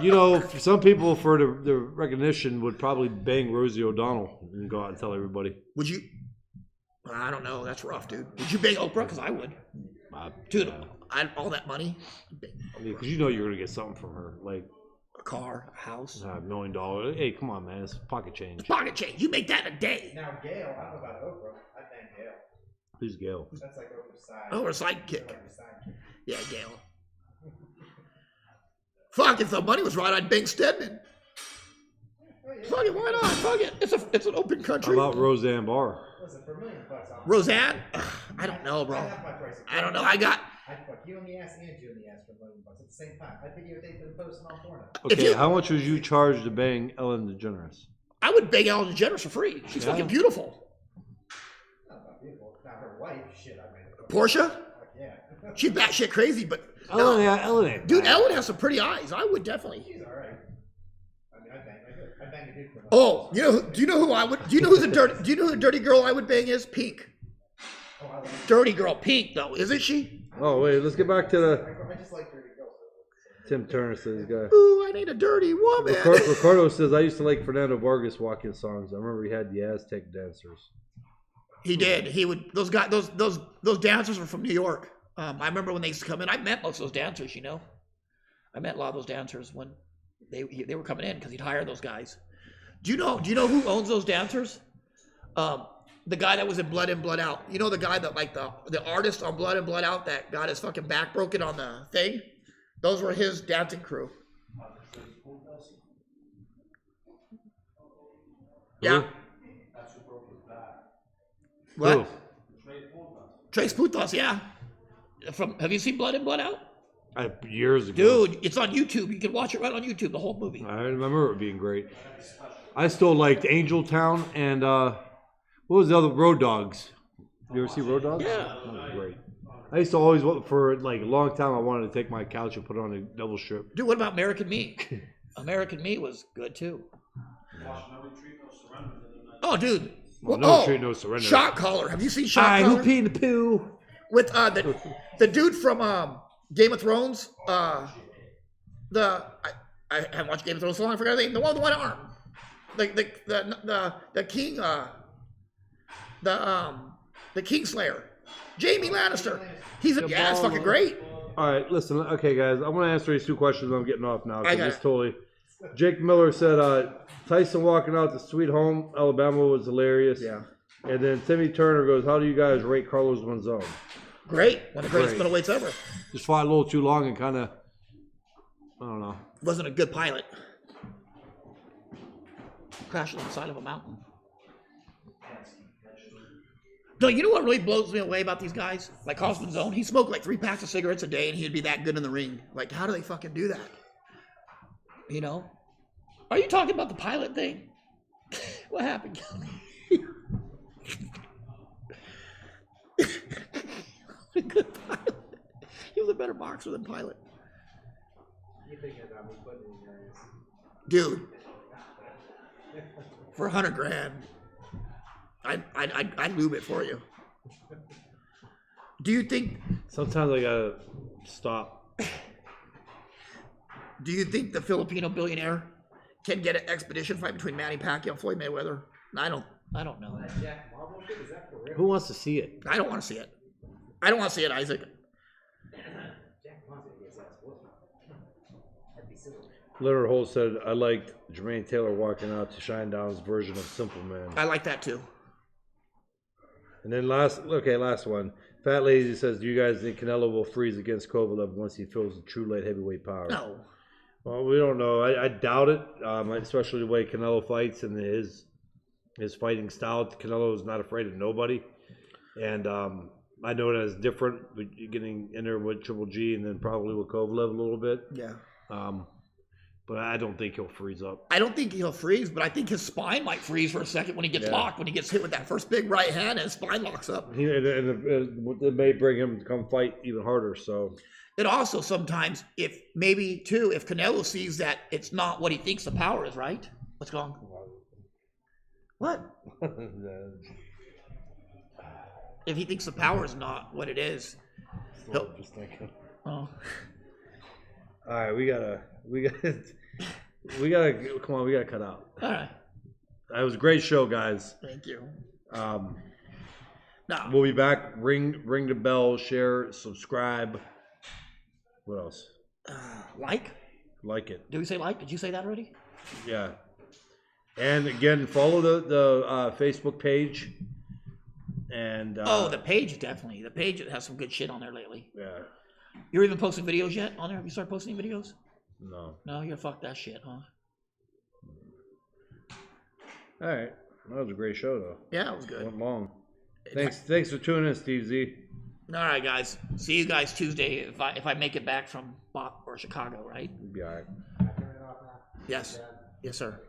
You know, some people for the recognition would probably bang Rosie O'Donnell and go out and tell everybody. Would you? I don't know. That's rough, dude. Would you bang Oprah? Because I would. Dude, all that money. Because you know you're gonna get something from her, like a car, a house, $1 million. Hey, come on, man, it's pocket change. It's pocket change. You make that in a day. Now, Gail, I don't know about Oprah. I bang Gail. Who's Gail? That's like Oprah's side. Oh, her sidekick. Like her sidekick. Yeah, Gail. Fuck, if the money was right, I'd bang Stedman. Oh, yeah. Fuck it, why not? Fuck it. It's an open country. How about Roseanne Barr? Listen, for $1 million, Roseanne? I don't know, bro. I have my price. I don't know. I'd fuck you in the ass and you in the ass for $1 million at the same time. I'd videotape them posting on porno. Okay, how much would you charge to bang Ellen DeGeneres? I would bang Ellen DeGeneres for free. She's fucking beautiful. Not about beautiful. Now her wife, shit, I mean. Portia? Fuck yeah. She's batshit crazy, but Ellen ain't dude, bad. Ellen has some pretty eyes. I would definitely. She's alright. I mean, I'd bang a dude for Oh, do you know who I would? Do you know who the dirty girl I would bang is? Pink. Oh, I like Dirty girl, Pink though, isn't she? Oh wait, let's get back to the I just like dirty girls. Tim Turner says guy. Ooh, I need a dirty woman. Ricardo says I used to like Fernando Vargas walk-in songs. I remember he had the Aztec dancers. He did. He would. Those guys. Those dancers were from New York. I remember when they used to come in. I met most of those dancers. You know, I met a lot of those dancers when they were coming in because he'd hire those guys. Do you know who owns those dancers? The guy that was in Blood In, Blood Out. You know the guy that like the artist on Blood In, Blood Out that got his fucking back broken on the thing? Those were his dancing crew. Yeah. That's who broke his back. What? Who? Trace Putos, yeah. Have you seen Blood In, Blood Out? Years ago. Dude, it's on YouTube. You can watch it right on YouTube, the whole movie. I remember it being great. I still liked Angel Town and what was the other Road Dogs? You ever see Road Dogs? Yeah. That was great. I used to always for like a long time. I wanted to take my couch and put it on a double strip. Dude, what about American Me? American Me was good too. Oh, dude. Well, No Retreat, No Surrender. Shot Caller. Have you seen Shot Hi, Caller? who peed in the poo? With the dude from Game of Thrones. I haven't watched Game of Thrones so long. I forgot the name. The one arm. The king. The Kingslayer. Jamie Lannister. It's fucking great. All right, listen. Okay, guys, I want to answer these two questions. I'm getting off now. I got It's it. totally. Jake Miller said Tyson walking out to Sweet Home, Alabama was hilarious. Yeah. And then Timmy Turner goes, "How do you guys rate Carlos Monzon?" Great. One of the greatest Great. middleweights ever. Just fought a little too long and kind of, I don't know. Wasn't a good pilot. Crashed on the side of a mountain. No, you know what really blows me away about these guys? Like Carlos Monzon, he smoked like 3 packs of cigarettes a day and he'd be that good in the ring. Like, how do they fucking do that? You know? Are you talking about the pilot thing? What happened? A good pilot. He was a better boxer than pilot. You thinking about me putting in your ass? Dude. For $100,000. I'd lube it for you. Do you think Sometimes I gotta stop. Do you think the Filipino billionaire can get an expedition fight between Manny Pacquiao and Floyd Mayweather? I don't know. That Jack Marble shit, is that for real? Who wants to see it? I don't want to see it. I don't want to see it, Isaac. Jack wants to get his ass whooped. That'd be silly. Leonard Holt said, "I liked Jermaine Taylor walking out to Shinedown's version of Simple Man." I like that too. And then last one. Fat Lazy says, "Do you guys think Canelo will freeze against Kovalev once he feels the true light heavyweight power?" No. Well, we don't know. I doubt it, especially the way Canelo fights and his fighting style. Canelo is not afraid of nobody. And I know that it's different with you getting in there with Triple G and then probably with Kovalev a little bit. Yeah. But I don't think he'll freeze up. I don't think he'll freeze, but I think his spine might freeze for a second when he gets locked, when he gets hit with that first big right hand and his spine locks up. And it may bring him to come fight even harder. So It also sometimes, if Canelo sees that it's not what he thinks the power is, right? What's going on? What? If he thinks the power is not what it is, just thinking. oh, All right, we gotta come on. We gotta cut out. all right. That was a great show, guys. Thank you. No. We'll be back. Ring the bell, share, subscribe. What else? Like? Like it. Did we say like? Did you say that already? Yeah. And again, follow the Facebook page. And The page, definitely. The page has some good shit on there lately. yeah. You're even posting videos yet on there? Have you started posting any videos? No. No, you're fuck that shit, huh? All right. That was a great show, though. Yeah, it was good. Went long. Thanks for tuning in, Steve Z. All right, guys. See you guys Tuesday if I make it back from Bach or Chicago, right? You'll be all right. Can I turn it off now? Yes. Yes, sir.